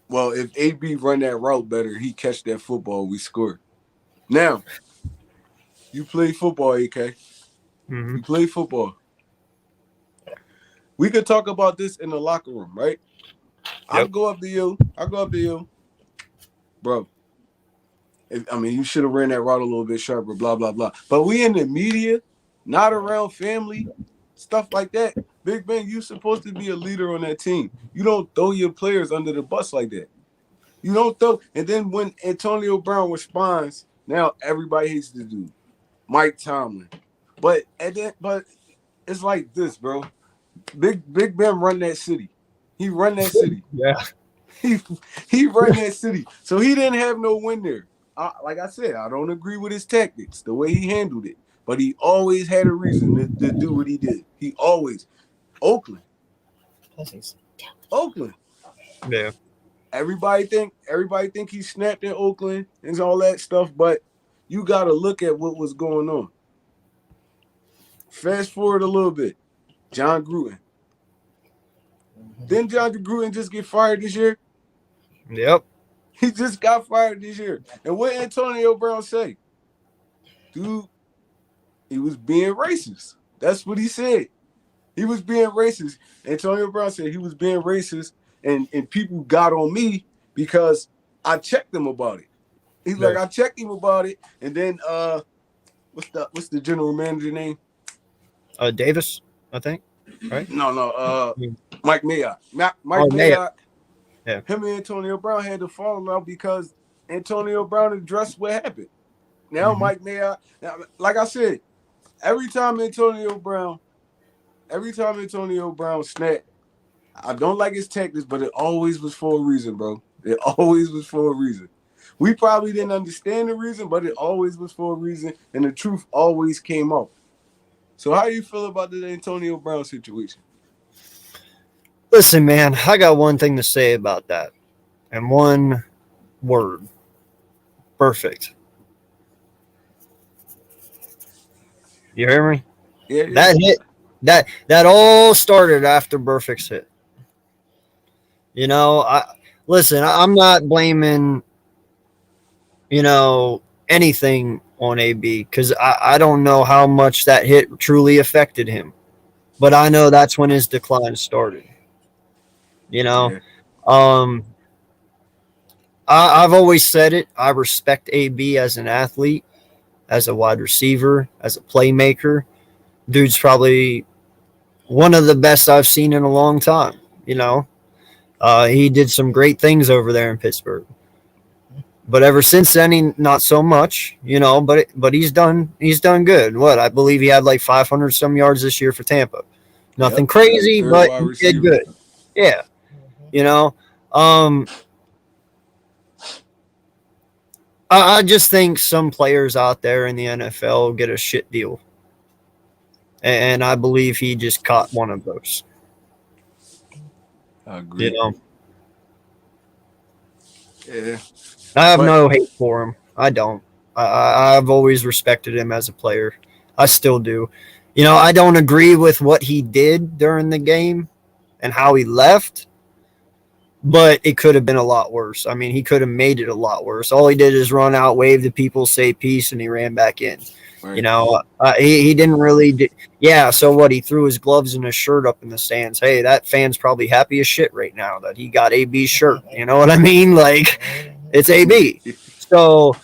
well, if AB run that route better, he catch that football, we score. Now, you play football, AK. Mm-hmm. You play football. We could talk about this in the locker room, right? Yep. I go up to you. Bro, you should have ran that route a little bit sharper, blah, blah, blah. But we in the media, not around family, stuff like that. Big Ben, you supposed to be a leader on that team. You don't throw your players under the bus like that. You don't throw. And then when Antonio Brown responds, now everybody hates the dude, Mike Tomlin. But it's like this, bro. Big Ben run that city. He run that city. Yeah. He run that city. So he didn't have no win there. Like I said, I don't agree with his tactics, the way he handled it. But he always had a reason to do what he did. He always. Oakland. Yeah. Everybody think he snapped in Oakland and all that stuff, but you got to look at what was going on. Fast forward a little bit. John Gruden. Didn't John Gruden just get fired this year? Yep. He just got fired this year. And what Antonio Brown say? Dude, he was being racist. That's what he said. He was being racist. Antonio Brown said he was being racist, and people got on me because I checked him about it. He's like, I checked him about it, and then what's the general manager name? Davis, I think. Right? No. Mike Mayock. Mike Mayock. Yeah. Him and Antonio Brown had to fall out because Antonio Brown addressed what happened. Now Mike Mayock, like I said, every time Antonio Brown snapped, I don't like his tactics, but it always was for a reason, bro. It always was for a reason. We probably didn't understand the reason, but it always was for a reason, and the truth always came out. So how do you feel about the Antonio Brown situation? Listen, man, I got one thing to say about that, and one word. Perfect. You hear me? Yeah. That hit, that all started after Burfict's hit. You know, I'm not blaming, anything on AB because I don't know how much that hit truly affected him. But I know that's when his decline started. Yeah. I've always said it. I respect AB as an athlete, as a wide receiver, as a playmaker. Dude's probably one of the best I've seen in a long time. He did some great things over there in Pittsburgh. But ever since then, not so much, but he's done good. I believe he had like 500 some yards this year for Tampa. Nothing crazy, but he did good. Yeah. I just think some players out there in the NFL get a shit deal. And I believe he just caught one of those. I agree. Yeah. I have no hate for him. I don't. I've always respected him as a player. I still do. I don't agree with what he did during the game and how he left, but it could have been a lot worse. He could have made it a lot worse. All he did is run out, wave to people, say peace, and he ran back in. You Right. know, he didn't really. Yeah. So what? He threw his gloves and his shirt up in the stands. Hey, that fan's probably happy as shit right now that he got AB's shirt. You know what I mean? Like, it's AB. So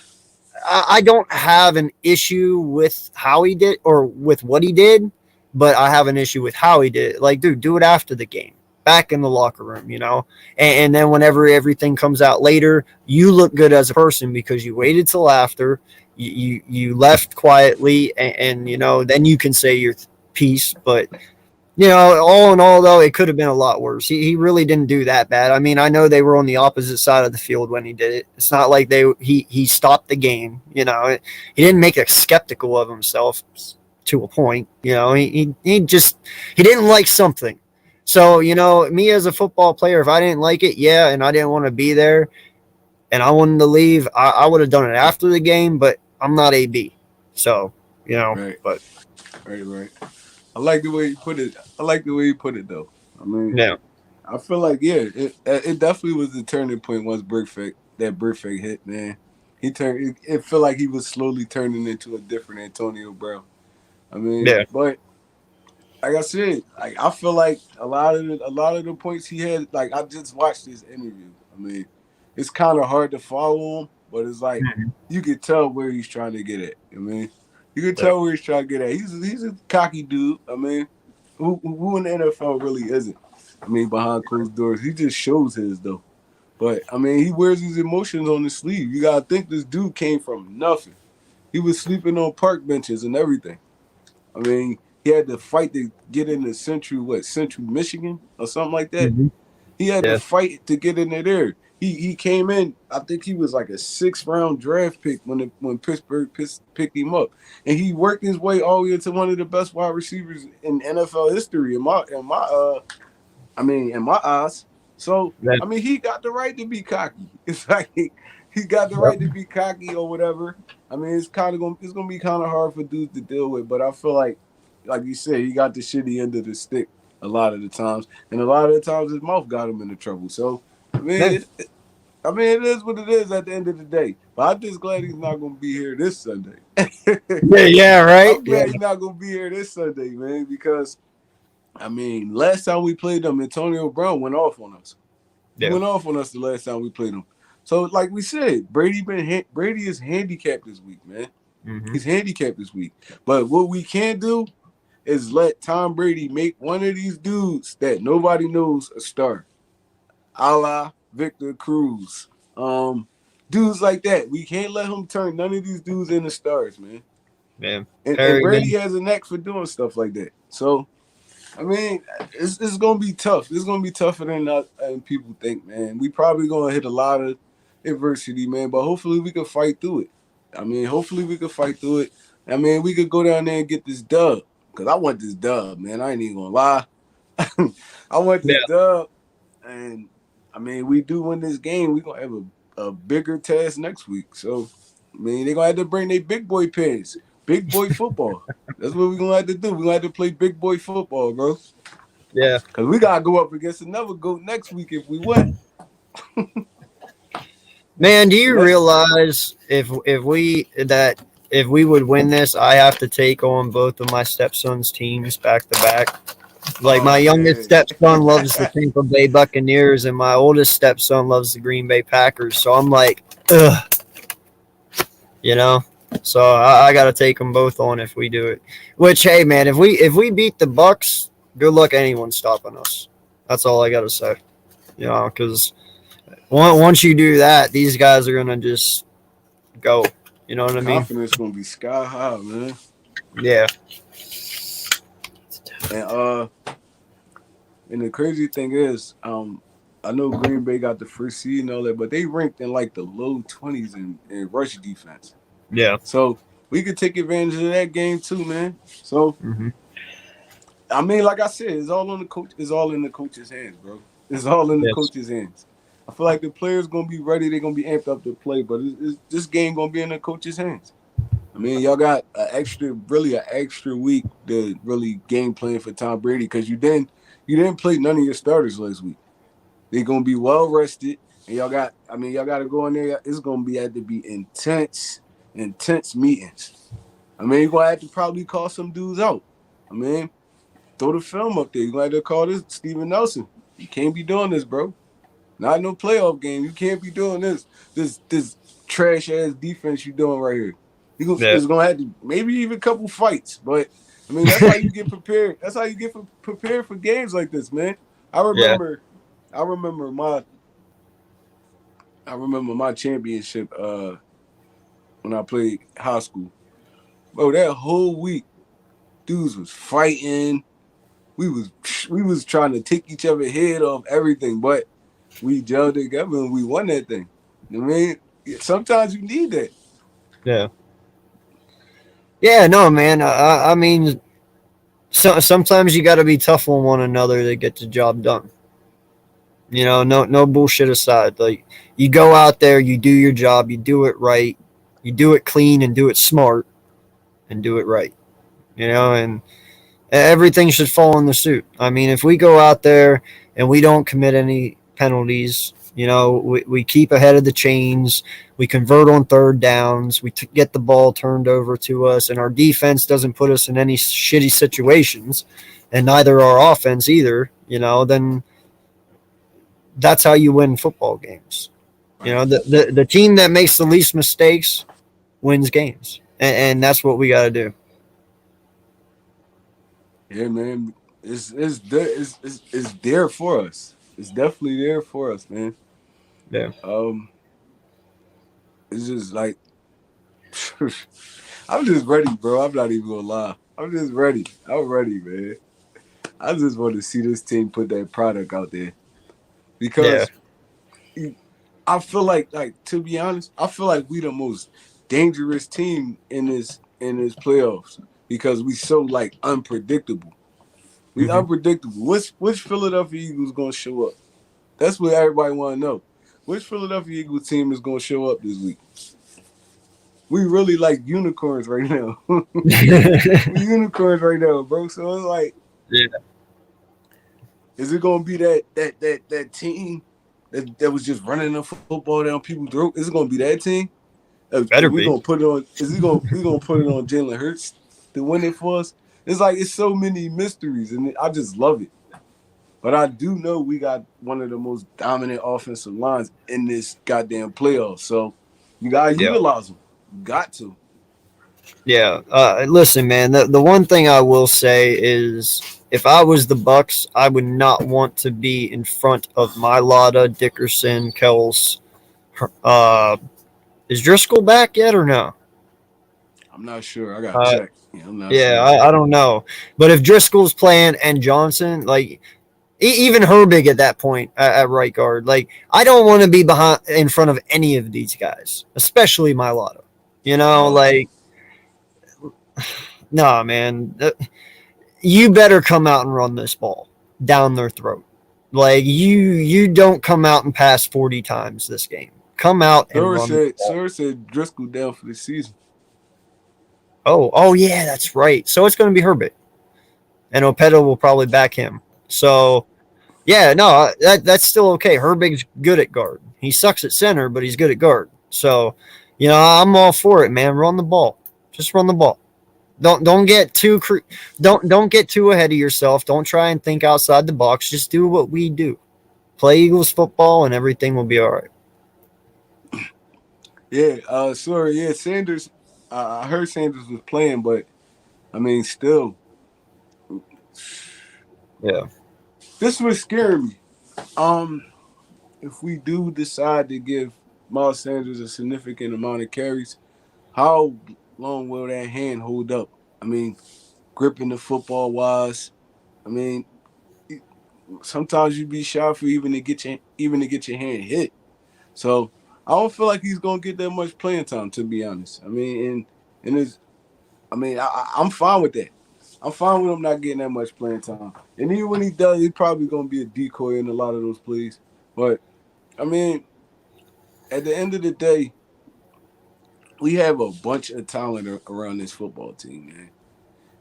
I don't have an issue with how he did or with what he did, but I have an issue with how he did it. Like, dude, do it after the game, back in the locker room, you know? And then whenever everything comes out later, you look good as a person because you waited till after, you left quietly, and, you know, then you can say your piece. But you know, all in all, though, it could have been a lot worse. He really didn't do that bad. I mean, I know they were on the opposite side of the field when he did it. It's not like he stopped the game. You know, he didn't make a skeptical of himself to a point. You know, he just he didn't like something. So you know, me as a football player, if I didn't like it, yeah, and I didn't want to be there, and I wanted to leave, I would have done it after the game. But I'm not AB, so you know. Right. But Right. Right. I like the way you put it. I like the way you put it, though. I mean, yeah, I feel like it definitely was the turning point once Brick fake hit, man. He turned. It felt like he was slowly turning into a different Antonio Brown. I mean, yeah, but like I said, like I feel like a lot of the points he had. Like I just watched this interview. I mean, it's kind of hard to follow him, but it's like mhm, you could tell where he's trying to get at. I mean, you can yeah, tell where he's trying to get at. He's a cocky dude. I mean, who in the NFL really isn't? I mean, behind closed doors, he just shows his though. But I mean, he wears his emotions on his sleeve. You gotta think this dude came from nothing. He was sleeping on park benches and everything. I mean, he had to fight to get into Central Michigan or something like that. mhm, He had to yeah. fight to get in there. He came in. I think he was like a 6th round draft pick when Pittsburgh picked him up, and he worked his way all the way into one of the best wide receivers in NFL history. In my eyes. So Yeah. I mean, he got the right to be cocky. It's like he got the right to be cocky or whatever. I mean, it's gonna be kind of hard for dudes to deal with, but I feel like you said, he got the shitty end of the stick a lot of the times, and a lot of the times his mouth got him into trouble. So I Yeah. mean, it is what it is at the end of the day. But I'm just glad he's not gonna be here this Sunday. Yeah, yeah, right. I'm Yeah, glad he's not gonna be here this Sunday, man, because I mean, last time we played them, Antonio Brown went off on us. He yeah. went off on us the last time we played him. So, like we said, Brady is handicapped this week, man. Hmm. He's handicapped this week. But what we can do is let Tom Brady make one of these dudes that nobody knows a star, a la Victor Cruz, dudes like that. We can't let him turn none of these dudes into stars, man. Yeah. And Very Brady good. has a knack for doing stuff like that. So I mean, it's gonna be tough. It's gonna be tougher than people think, man. We probably gonna hit a lot of adversity, man. But hopefully we can fight through it. I mean, hopefully we can fight through it. I mean, we could go down there and get this dub. Cause I want this dub, man. I ain't even gonna lie. I want Yeah. this dub. And I mean, we do win this game, we gonna have a bigger task next week. So I mean, they gonna have to bring their big boy pants. Big boy football. That's what we're gonna have to do. We're gonna have to play big boy football, bro. Yeah. Cause we gotta go up against another goat next week if we win. Man, do you Let's realize if we would win this, I have to take on both of my stepson's teams back to back. Like my oh youngest man. stepson loves the Tampa Bay Buccaneers, and my oldest stepson loves the Green Bay Packers. So I'm like, ugh, you know. So I got to take them both on if we do it. Which, hey, man, if we beat the Bucks, good luck anyone stopping us. That's all I got to say. You know, because once you do that, these guys are gonna just go. You know what I mean? Confidence gonna be sky high, man. Yeah. And and the crazy thing is, I know Green Bay got the first seed and all that, but they ranked in like the low 20s in rush defense. Yeah. So we could take advantage of that game too, man. So Hmm. I mean, like I said, it's all on the coach. It's all in the coach's hands, bro. It's all in the Yes. coach's hands. I feel like the players gonna be ready. They're gonna be amped up to play, but this game gonna be in the coach's hands. I mean, y'all got an extra week to really game plan for Tom Brady because you didn't play none of your starters last week. They're gonna be well rested, and y'all got to go in there. It's gonna be had to be intense meetings. I mean, you're gonna have to probably call some dudes out. I mean, throw the film up there. You're gonna have to call this Steven Nelson. You can't be doing this, bro. Not no playoff game. You can't be doing this. This trash ass defense you doing right here. Yeah. It's gonna have to maybe even a couple fights. But I mean, that's how you get prepared. That's how you get prepared for games like this, man. I Yeah. remember, I remember my, I remember my championship when I played high school. Bro, that whole week, dudes was fighting. We was trying to take each other head off everything, but we gelled together and we won that thing. I mean, sometimes you need that. Yeah. Yeah. No, man. I mean, sometimes you got to be tough on one another to get the job done. No bullshit aside. Like you go out there, you do your job, you do it right, you do it clean and do it smart and do it right. And everything should fall in the suit. I mean, if we go out there and we don't commit any penalties, we keep ahead of the chains, we convert on third downs, we get the ball turned over to us, and our defense doesn't put us in any shitty situations, and neither our offense either, then that's how you win football games. Right. The team that makes the least mistakes wins games, and that's what we got to do. Yeah, man. It's there for us. It's definitely there for us, man. Yeah. It's just like I'm just ready, bro. I'm not even gonna lie. I'm just ready. I'm ready, man. I just want to see this team put that product out there Yeah. because I feel like to be honest, I feel like we the most dangerous team in this playoffs because we so like unpredictable. We Mm-hmm. unpredictable. Which Philadelphia Eagles gonna show up? That's what everybody want to know. Which Philadelphia Eagles team is gonna show up this week? We really like unicorns right now. We unicorns right now, bro. So it's like, Yeah. is it gonna be that team that was just running the football down people's throat? Is it gonna be that team? Better We be. gonna put it on? Is he gonna we gonna put it on Jalen Hurts to win it for us? It's like it's so many mysteries, and I just love it. But I do know we got one of the most dominant offensive lines in this goddamn playoff. So you gotta Yeah. utilize them. You got to. Yeah. Listen, man. The one thing I will say is, if I was the Bucks, I would not want to be in front of Mylata, Dickerson, Kells. Uh, is Driscoll back yet or no? I'm not sure. I gotta Uh, check. Yeah, I'm not yeah, sure. I don't know. But if Driscoll's playing and Johnson, like even Herbig at that point at right guard, like I don't want to be behind in front of any of these guys, especially Mylata. Oh, Like nah, man. You better come out and run this ball down their throat. Like you don't come out and pass 40 times this game. Come out and Sora run the said ball. Sora said Driscoll down for the season. Oh yeah, that's right. So it's going to be Herbert, and Opeta will probably back him. So yeah, no, that's still okay. Herbig's good at guard. He sucks at center, but he's good at guard. So, I'm all for it, man. Run the ball. Just run the ball. Don't get too don't get too ahead of yourself. Don't try and think outside the box. Just do what we do. Play Eagles football, and everything will be all right. Yeah, sorry, yeah, Sanders. I heard Sanders was playing, but I mean, still, Yeah. this was scaring me. Um, if we do decide to give Miles Sanders a significant amount of carries, how long will that hand hold up? I mean, gripping the football wise. I mean, sometimes you be shy for even to get your hand hit. So I don't feel like he's gonna get that much playing time, to be honest. I mean, and it's, I mean, I'm fine with that. I'm fine with him not getting that much playing time. And even when he does, he's probably gonna be a decoy in a lot of those plays. But I mean, at the end of the day, we have a bunch of talent around this football team, man.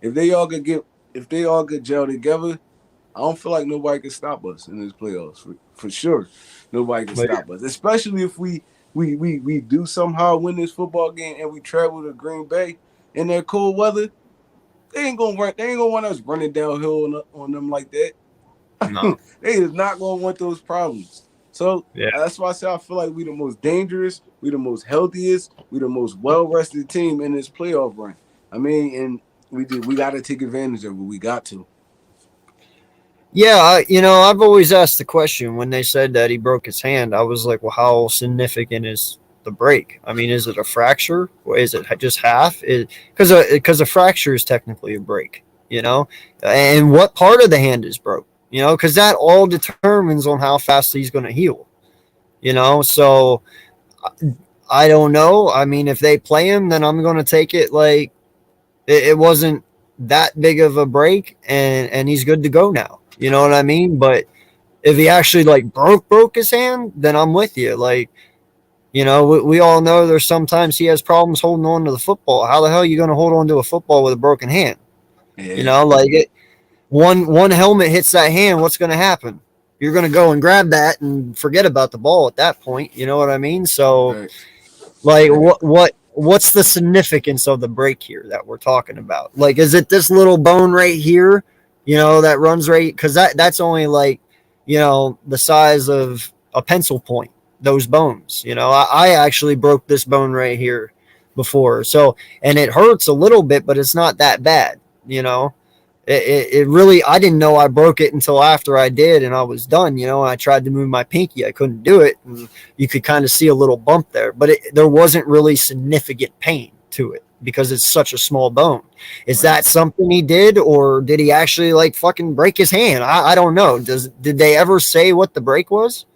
If they all could gel together, I don't feel like nobody can stop us in this playoffs for sure. Nobody can But stop us, especially if we do somehow win this football game and we travel to Green Bay in that cold weather, they ain't gonna run. They ain't gonna want us running downhill on them like that. No. They is not gonna want those problems. So Yeah. that's why I say I feel like we the most dangerous, we the most healthiest, we the most well rested team in this playoff run. I mean, and we got to take advantage of it. We got to. Yeah, I've always asked the question when they said that he broke his hand. I was like, well, how significant is the break? I mean, is it a fracture? Or is it just half? Because a fracture is technically a break, and what part of the hand is broke, because that all determines on how fast he's going to heal, So I don't know. I mean, if they play him, then I'm going to take it like it wasn't that big of a break, and he's good to go now. You know what I mean? But if he actually like broke his hand, then I'm with you. Like, we all know there's sometimes he has problems holding on to the football. How the hell are you going to hold on to a football with a broken hand? Yeah. One helmet hits that hand, what's going to happen? You're going to go and grab that and forget about the ball at that point. You know what I mean? So, Right. like, what's the significance of the break here that we're talking about? Like, is it this little bone right here? That runs right, because that's only like, the size of a pencil point, those bones. I actually broke this bone right here before. So, and it hurts a little bit, but it's not that bad. It really, I didn't know I broke it until after I did and I was done, and I tried to move my pinky. I couldn't do it. And you could kind of see a little bump there, but there wasn't really significant pain to it because it's such a small bone. Is that something he did, or did he actually like fucking break his hand? I don't know. Did they ever say what the break was?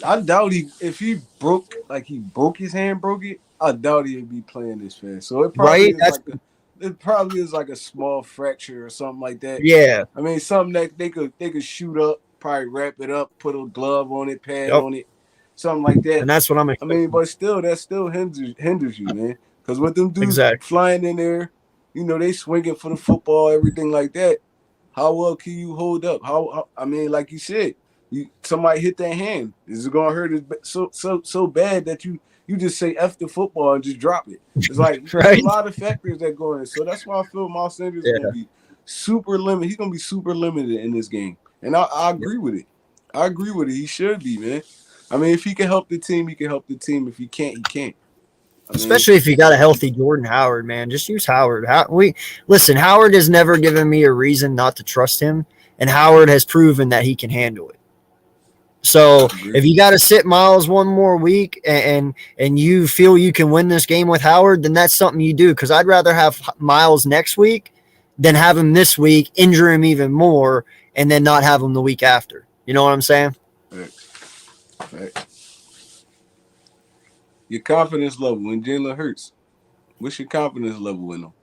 I doubt if he broke his hand, broke it. I doubt he'd be playing this fast. So Right? it probably is like a small fracture or something like that. Yeah. I mean, something that they could shoot up, probably wrap it up, put a glove on it, pad Yep. on it, something like that. And that's what I'm I expecting. mean, but still, that still hinders you, man. Because with them dudes Exactly. flying in there, they swinging for the football, everything like that. How well can you hold up? I mean, like you said, somebody hit that hand. Is it gonna hurt so bad that you just say F the football and just drop it? It's like Right. there's a lot of factors that go in. So that's why I feel Miles Sanders is Yeah. gonna be super limited. He's gonna be super limited in this game. And I agree with it. I agree with it. He should be, man. I mean, if he can help the team, he can help the team. If he can't, he can't. Especially if you got a healthy Jordan Howard, man. Just use Howard. Listen, Howard has never given me a reason not to trust him, and Howard has proven that he can handle it. So if you got to sit Miles one more week and you feel you can win this game with Howard, then that's something you do. Because I'd rather have Miles next week than have him this week, injure him even more, and then not have him the week after. You know what I'm saying? Right. Your confidence level in Jalen Hurts. What's your confidence level in him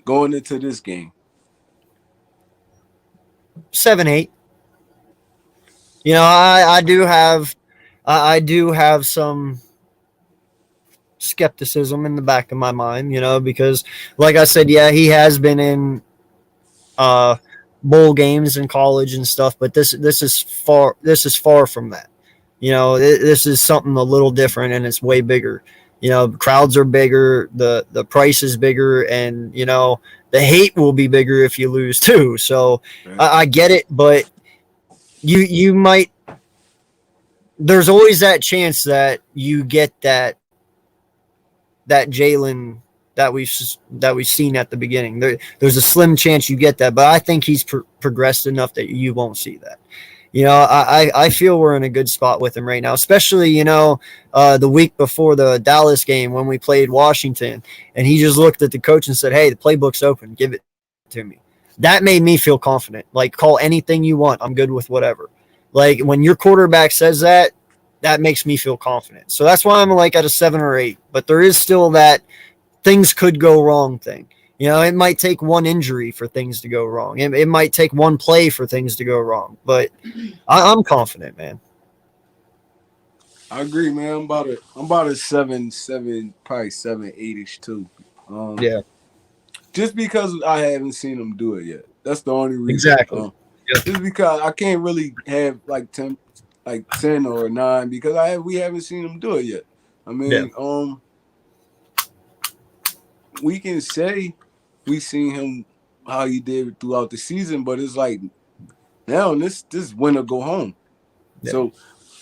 going into this game? 7-8. I do have some skepticism in the back of my mind, because like I said, yeah, he has been in bowl games in college and stuff, but this is far from that. This is something a little different, and it's way bigger. Crowds are bigger, the price is bigger, and the hate will be bigger if you lose too. So I get it, but you might. There's always that chance that you get that Jalen that we've seen at the beginning. There's a slim chance you get that, but I think he's progressed enough that you won't see that. I feel we're in a good spot with him right now, especially, the week before the Dallas game when we played Washington, and he just looked at the coach and said, "Hey, the playbook's open. Give it to me." That made me feel confident. Like, call anything you want. I'm good with whatever. Like, when your quarterback says that, that makes me feel confident. So that's why I'm like at a 7 or 8, but there is still that things could go wrong thing. It might take one injury for things to go wrong. It might take one play for things to go wrong. But I'm confident, man. I agree, man. I'm about a 7, probably 7, 8-ish too. Yeah. Just because I haven't seen him do it yet. That's the only reason. Exactly. Just because I can't really have like 10 or 9 because we haven't seen him do it yet. I mean, we can say we seen him how he did throughout the season, but it's like now this win or go home. Yeah. So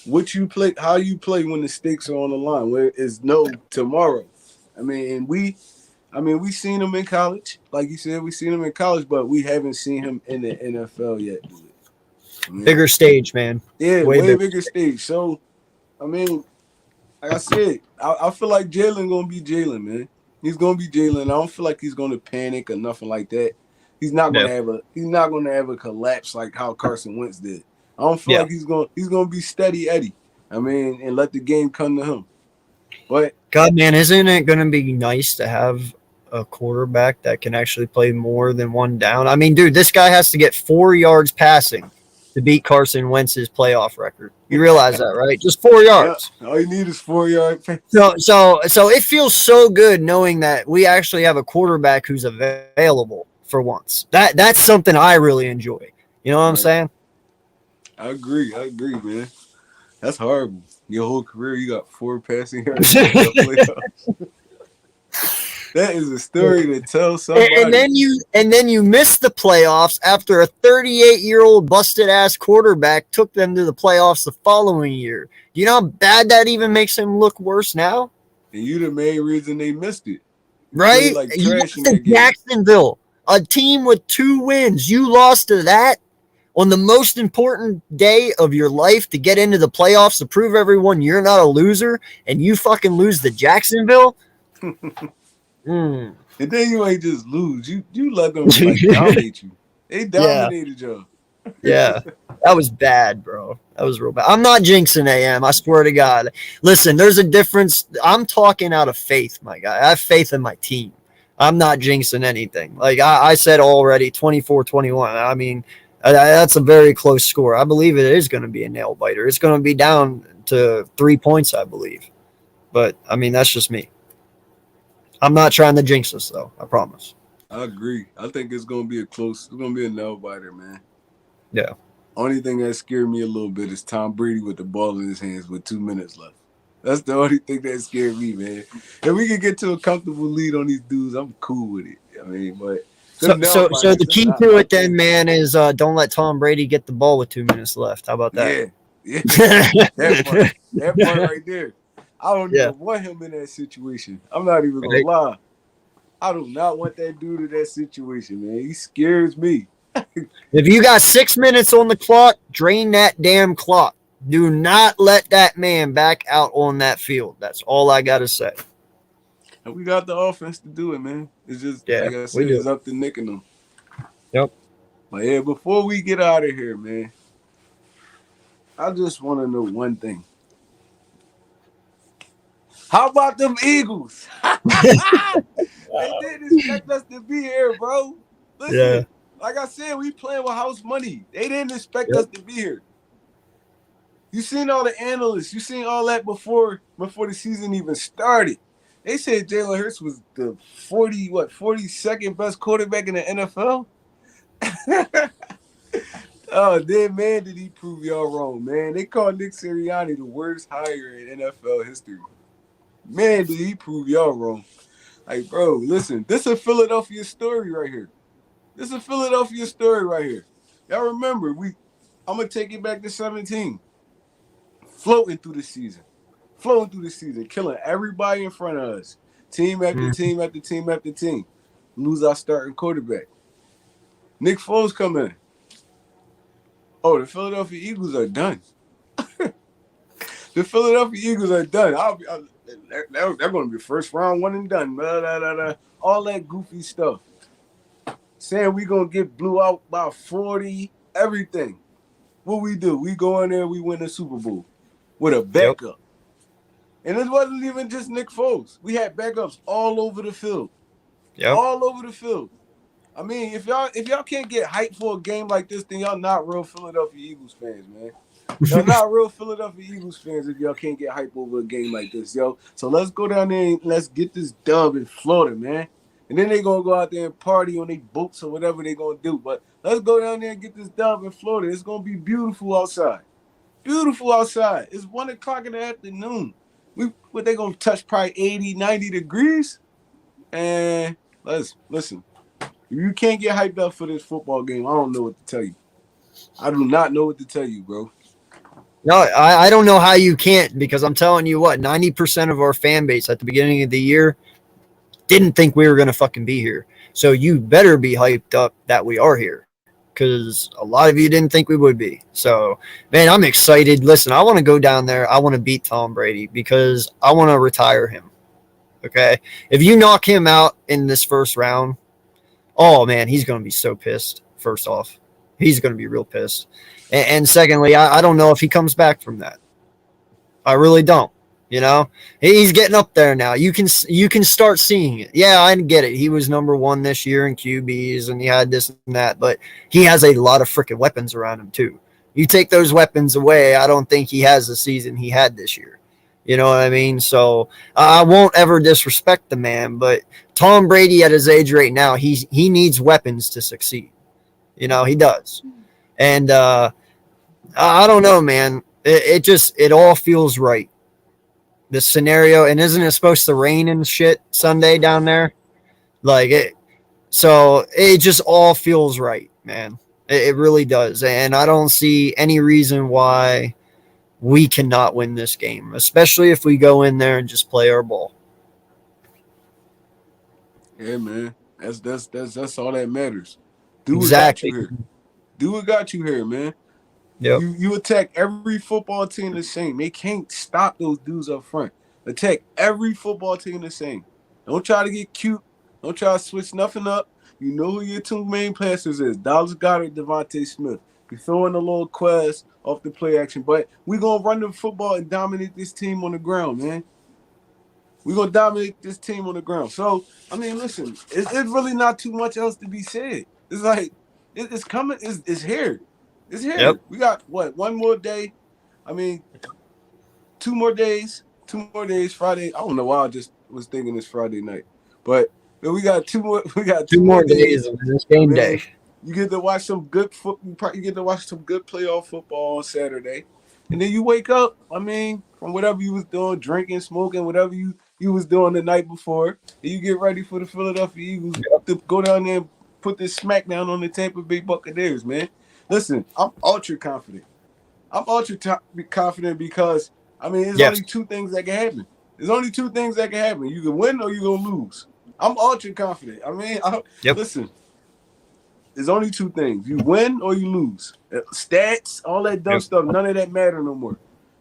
what you play, how you play when the stakes are on the line, where it's no tomorrow. I mean, we seen him in college, like you said, we seen him in college, but we haven't seen him in the NFL yet. Bigger stage, man. Yeah, Way bigger stage. So, I mean, like I said, I feel like Jalen gonna be Jalen, man. He's gonna be Jalen. I don't feel like he's gonna panic or nothing like that. He's not gonna have a collapse like how Carson Wentz did. I don't feel like he's gonna be steady Eddie. I mean, and let the game come to him. But God, man, isn't it going to be nice to have a quarterback that can actually play more than one down? I mean, dude, this guy has to get 4 yards passing to beat Carson Wentz's playoff record. You realize that, right? Just 4 yards. Yeah, all you need is 4 yards. So it feels so good knowing that we actually have a quarterback who's available for once. That's something I really enjoy. You know what I'm saying? I agree, man. That's horrible. Your whole career, you got 4 passing yards. That is a story to tell somebody. And then you miss the playoffs after a 38-year-old busted ass quarterback took them to the playoffs the following year. Do you know how bad that even makes him look worse now? And you the main reason they missed it. Right? Like you lost to Jacksonville, a team with 2 wins. You lost to that on the most important day of your life to get into the playoffs to prove everyone you're not a loser, and you fucking lose to Jacksonville. And then you ain't just lose. You let them like dominate you. They dominated y'all. Yeah. That was bad, bro. That was real bad. I'm not jinxing AM. I swear to God. Listen, there's a difference. I'm talking out of faith, my guy. I have faith in my team. I'm not jinxing anything. Like I said already, 24-21. I mean, that's a very close score. I believe it is going to be a nail biter. It's going to be down to 3 points, I believe. But, I mean, that's just me. I'm not trying to jinx us, though. I promise. I agree. I think it's going to be it's going to be a nail biter, man. Yeah. Only thing that scared me a little bit is Tom Brady with the ball in his hands with 2 minutes left. That's the only thing that scared me, man. If we can get to a comfortable lead on these dudes, I'm cool with it. I mean, but so the key to it then, man, is don't let Tom Brady get the ball with 2 minutes left. How about that? Yeah. that part right there. I don't even want him in that situation. I'm not even gonna lie. I do not want that dude in that situation, man. He scares me. If you got 6 minutes on the clock, drain that damn clock. Do not let that man back out on that field. That's all I gotta say. And we got the offense to do it, man. It's just like I said, it's up to Nick and them. Yep. But yeah, before we get out of here, man, I just want to know one thing. How about them Eagles? They didn't expect us to be here, bro. Listen, like I said, we playing with house money. They didn't expect us to be here. You seen all the analysts. You seen all that before the season even started. They said Jalen Hurts was the 42nd best quarterback in the NFL. Oh, then, man, did he prove y'all wrong, man. They called Nick Sirianni the worst hire in NFL history. Man, did he prove y'all wrong. Like, bro, listen, this is a Philadelphia story right here. Y'all remember, I'm going to take it back to 17. Floating through the season, killing everybody in front of us. Team after team after team after team. Lose our starting quarterback. Nick Foles come in. Oh, the Philadelphia Eagles are done. They're going to be first round, one and done. Blah, blah, blah, blah. All that goofy stuff. Saying we going to get blew out by 40, everything. What we do? We go in there, we win the Super Bowl with a backup. Yep. And it wasn't even just Nick Foles. We had backups all over the field. All over the field. I mean, if y'all can't get hyped for a game like this, then y'all not real Philadelphia Eagles fans, man. Y'all not real Philadelphia Eagles fans if y'all can't get hyped over a game like this, yo. So let's go down there and let's get this dub in Florida, man. And then they're going to go out there and party on their boats or whatever they're going to do. But let's go down there and get this dub in Florida. It's going to be beautiful outside. It's 1 o'clock in the afternoon. They going to touch probably 80, 90 degrees? And let's listen. If you can't get hyped up for this football game, I don't know what to tell you. I do not know what to tell you, bro. No, I don't know how you can't, because I'm telling you what, 90% of our fan base at the beginning of the year didn't think we were going to fucking be here. So you better be hyped up that we are here, because a lot of you didn't think we would be. So, man, I'm excited. Listen, I want to go down there. I want to beat Tom Brady because I want to retire him. Okay. If you knock him out in this first round, oh, man, he's going to be so pissed, first off. He's going to be real pissed. And secondly, I don't know if he comes back from that. I really don't. You know, he's getting up there now. You can start seeing it. Yeah, I get it. He was number one this year in QBs, and he had this and that, but he has a lot of freaking weapons around him too. You take those weapons away, I don't think he has the season he had this year. You know what I mean? So I won't ever disrespect the man, but Tom Brady at his age right now, he needs weapons to succeed. You know, he does. And I don't know, man. It all feels right. This scenario, and isn't it supposed to rain and shit Sunday down there? Like it, so it just all feels right, man. It really does, and I don't see any reason why we cannot win this game, especially if we go in there and just play our ball. Yeah, man. That's all that matters. Do Exactly. what got you here. Do what got you here, man. Yep. You attack every football team the same. They can't stop those dudes up front. Attack every football team the same. Don't try to get cute. Don't try to switch nothing up. You know who your two main passers is. Dallas Goedert, Devontae Smith. You throw in a little quest off the play action. But we're going to run the football and dominate this team on the ground, man. We're going to dominate this team on the ground. So, I mean, listen, it's really not too much else to be said. It's like, it's coming. It's here. It's here. Yep. We got, what, one more day? I mean, 2 more days. 2 more days. Friday. I don't know why I just was thinking it's Friday night. But we got 2 more. We got 2 more days. Of this game day. You get to watch some good football. You get to watch some good playoff football on Saturday. And then you wake up, I mean, from whatever you was doing, drinking, smoking, whatever you was doing the night before, and you get ready for the Philadelphia Eagles to go down there and put this smackdown on the Tampa Bay Buccaneers, man. Listen, I'm ultra confident. I'm ultra confident because, I mean, there's only 2 things that can happen. There's only 2 things that can happen. You can win or you're going to lose. I'm ultra confident. I mean, listen, there's only 2 things. You win or you lose. Stats, all that dumb stuff, none of that matter no more.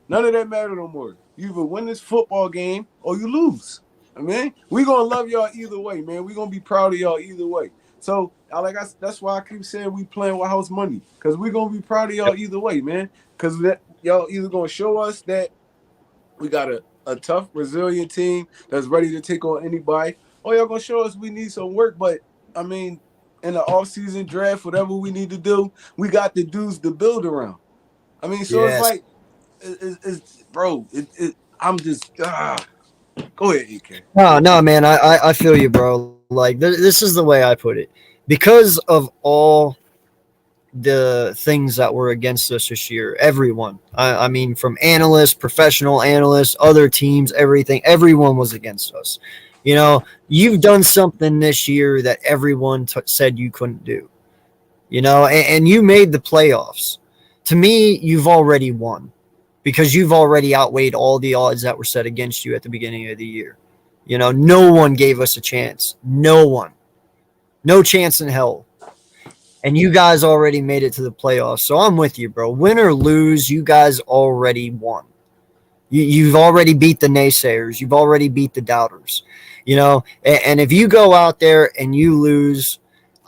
None of that matter no more. You either win this football game or you lose. I mean, we're going to love y'all either way, man. We're going to be proud of y'all either way. So, that's why I keep saying we playing with house money, because we're going to be proud of y'all either way, man, because y'all either going to show us that we got a tough, resilient team that's ready to take on anybody, or y'all going to show us we need some work, but, I mean, in the offseason draft, whatever we need to do, we got the dudes to build around. I mean, so it's like, bro, I'm just, go ahead, AK. No, man, I feel you, bro. Like, this is the way I put it. Because of all the things that were against us this year, everyone, I mean, from analysts, professional analysts, other teams, everyone was against us. You know, you've done something this year that everyone said you couldn't do, you know, and you made the playoffs. To me, you've already won, because you've already outweighed all the odds that were set against you at the beginning of the year. You know, no one gave us a chance. No one. No chance in hell. And you guys already made it to the playoffs. So I'm with you, bro. Win or lose, you guys already won. You've already beat the naysayers. You've already beat the doubters. You know, and if you go out there and you lose,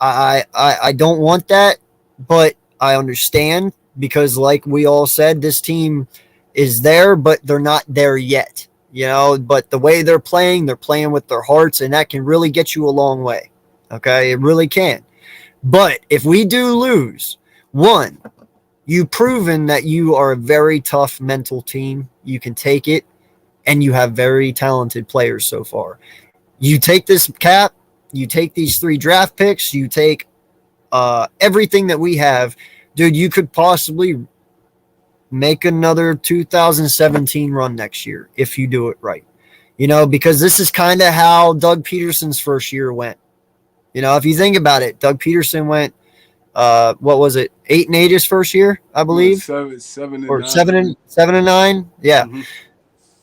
I don't want that, but I understand, because like we all said, this team is there, but they're not there yet. You know, but the way they're playing with their hearts, and that can really get you a long way. Okay, it really can. But if we do lose, one, you've proven that you are a very tough mental team. You can take it, and you have very talented players so far. You take this cap, you take these 3 draft picks, you take everything that we have, dude, you could possibly make another 2017 run next year if you do it right. because this is kind of how Doug Peterson's first year went. If you think about it, Doug Peterson went, what was it, 8-8 his first year, I believe, seven and or nine. 7-9. Yeah, Mm-hmm.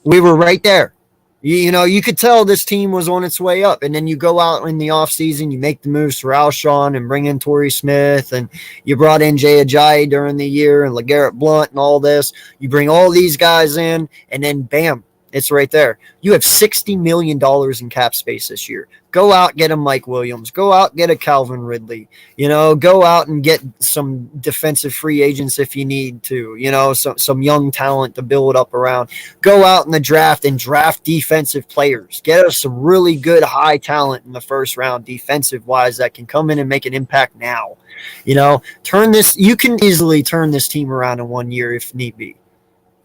we were right there. You could tell this team was on its way up. And then you go out in the offseason, you make the moves for Alshon and bring in Torrey Smith, and you brought in Jay Ajayi during the year and LeGarrette Blount and all this. You bring all these guys in, and then bam, it's right there. You have $60 million in cap space this year. Go out, get a Mike Williams. Go out, get a Calvin Ridley. Go out and get some defensive free agents if you need to. Some young talent to build up around. Go out in the draft and draft defensive players. Get us some really good high talent in the first round, defensive wise, that can come in and make an impact now. Turn this. You can easily turn this team around in 1 year if need be.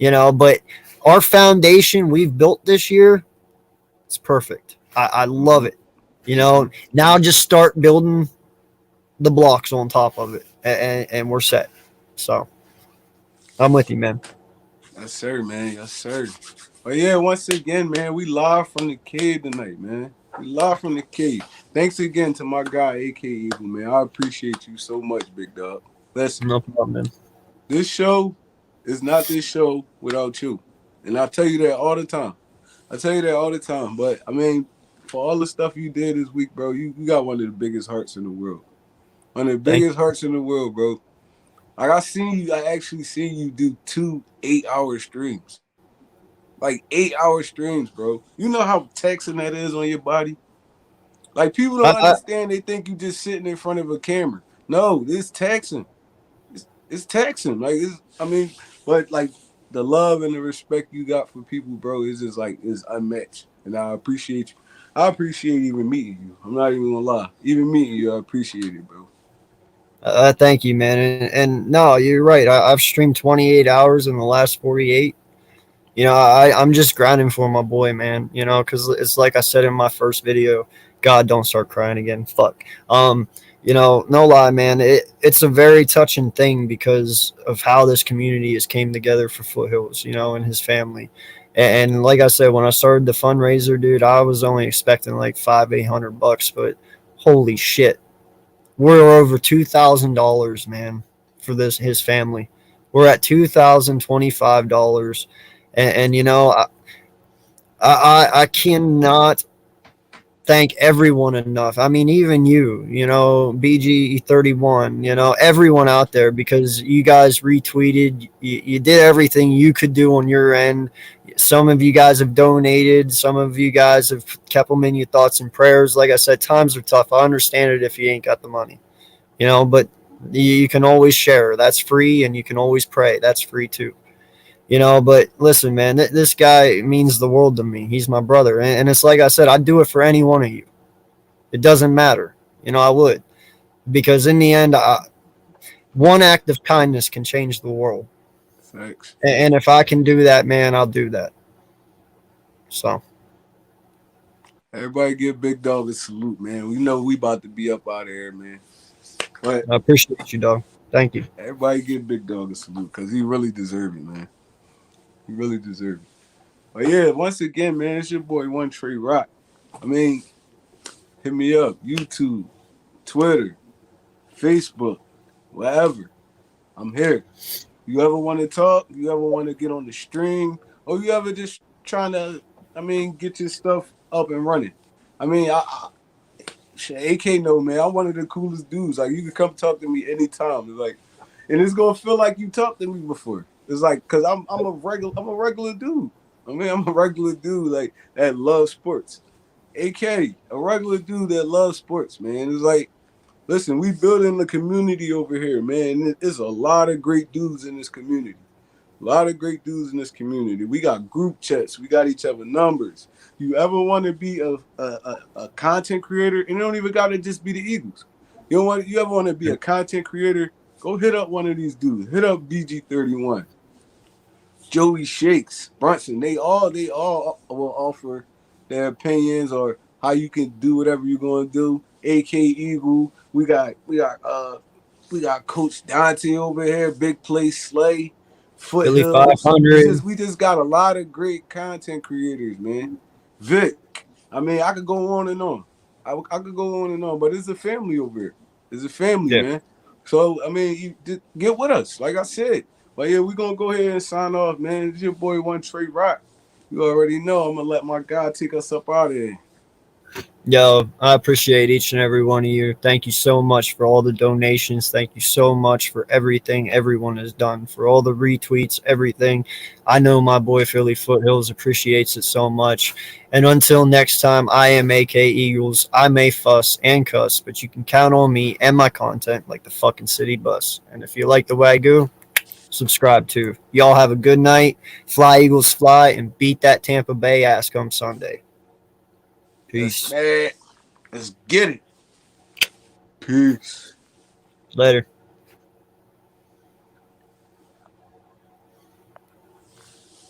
But our foundation we've built this year, it's perfect. I love it. Now just start building the blocks on top of it, and we're set. So I'm with you, man. Yes, sir, man. Yes, sir. But yeah, once again, man, we live from the cave tonight, man. We live from the cave. Thanks again to my guy, AK Eagle, man. I appreciate you so much, big dog. Listen, No problem, man. this show is not this show without you. And I tell you that all the time. But I mean, for all the stuff you did this week, bro, you got one of the biggest hearts in the world. One of the biggest hearts in the world, bro. Like I actually seen you do 2 8-hour streams. Like 8-hour streams, bro. You know how taxing that is on your body? Like people don't understand, they think you just sitting in front of a camera. No, it's taxing. It's taxing. But like the love and the respect you got for people, bro, is just like is unmatched. And I appreciate you. I appreciate even meeting you. I'm not even gonna lie. Even meeting you, I appreciate it, bro. Thank you, man. And no, you're right. I've streamed 28 hours in the last 48. I'm just grinding for my boy, man. Because it's like I said in my first video, God, don't start crying again. Fuck. No lie, man. It's a very touching thing because of how this community has came together for Foothills, and his family. And like I said, when I started the fundraiser, dude, I was only expecting like $800, but holy shit, we're over $2,000, man, for his family. We're at $2,025, and I cannot thank everyone enough. I mean, even you, BG31, everyone out there, because you guys retweeted, you did everything you could do on your end. Some of you guys have donated. Some of you guys have kept them in your thoughts and prayers. Like I said, times are tough. I understand it if you ain't got the money, but you can always share. That's free. And you can always pray. That's free too. But listen, man, this guy means the world to me. He's my brother. And it's like I said, I'd do it for any one of you. It doesn't matter. I would. Because in the end, one act of kindness can change the world. Thanks. And if I can do that, man, I'll do that. So. Everybody give Big Dog a salute, man. We know we about to be up out of here, man. But I appreciate you, dog. Thank you. Everybody give Big Dog a salute because he really deserves it, man. He really deserves it. But yeah, once again, man, it's your boy onetreroc. I mean, hit me up. YouTube, Twitter, Facebook, wherever. I'm here. You ever want to talk? You ever want to get on the stream? Or you ever just trying to, get your stuff up and running? AK know, man, I'm one of the coolest dudes. Like, you can come talk to me anytime. It's like, and it's gonna feel like you talked to me before. It's like, cause I'm a regular dude. I'm a regular dude like that loves sports. AK, a regular dude that loves sports, man. It's like, listen, we building the community over here, man. There's a lot of great dudes in this community. A lot of great dudes in this community. We got group chats. We got each other numbers. You ever want to be a content creator? And it don't even got to just be the Eagles. You ever want to be a content creator? Go hit up one of these dudes. Hit up BG31, Joey Shakes, Brunson. They all will offer their opinions or how you can do whatever you're gonna do. AK Eagle. We got Coach Dante over here. Big Play Slay. Philly Foothills. 500. We just got a lot of great content creators, man. Vic. I mean, I could go on and on. I could go on and on, but it's a family over here. It's a family, Yeah. man. So, I mean, you just get with us, like I said. But yeah, we're going to go ahead and sign off, man. It's your boy, One Trey Rock. You already know I'm going to let my guy take us up out of here. Yo, I appreciate each and every one of you. Thank you so much for all the donations. Thank you so much for everything everyone has done, for all the retweets, everything. I know my boy Philly Foothills appreciates it so much. And until next time, I am AK Eagles. I may fuss and cuss, but you can count on me and my content like the fucking city bus. And if you like the Wagyu, subscribe too. Y'all have a good night. Fly Eagles fly and beat that Tampa Bay ass come Sunday. Peace. Yes, man. Let's get it. Peace. Later.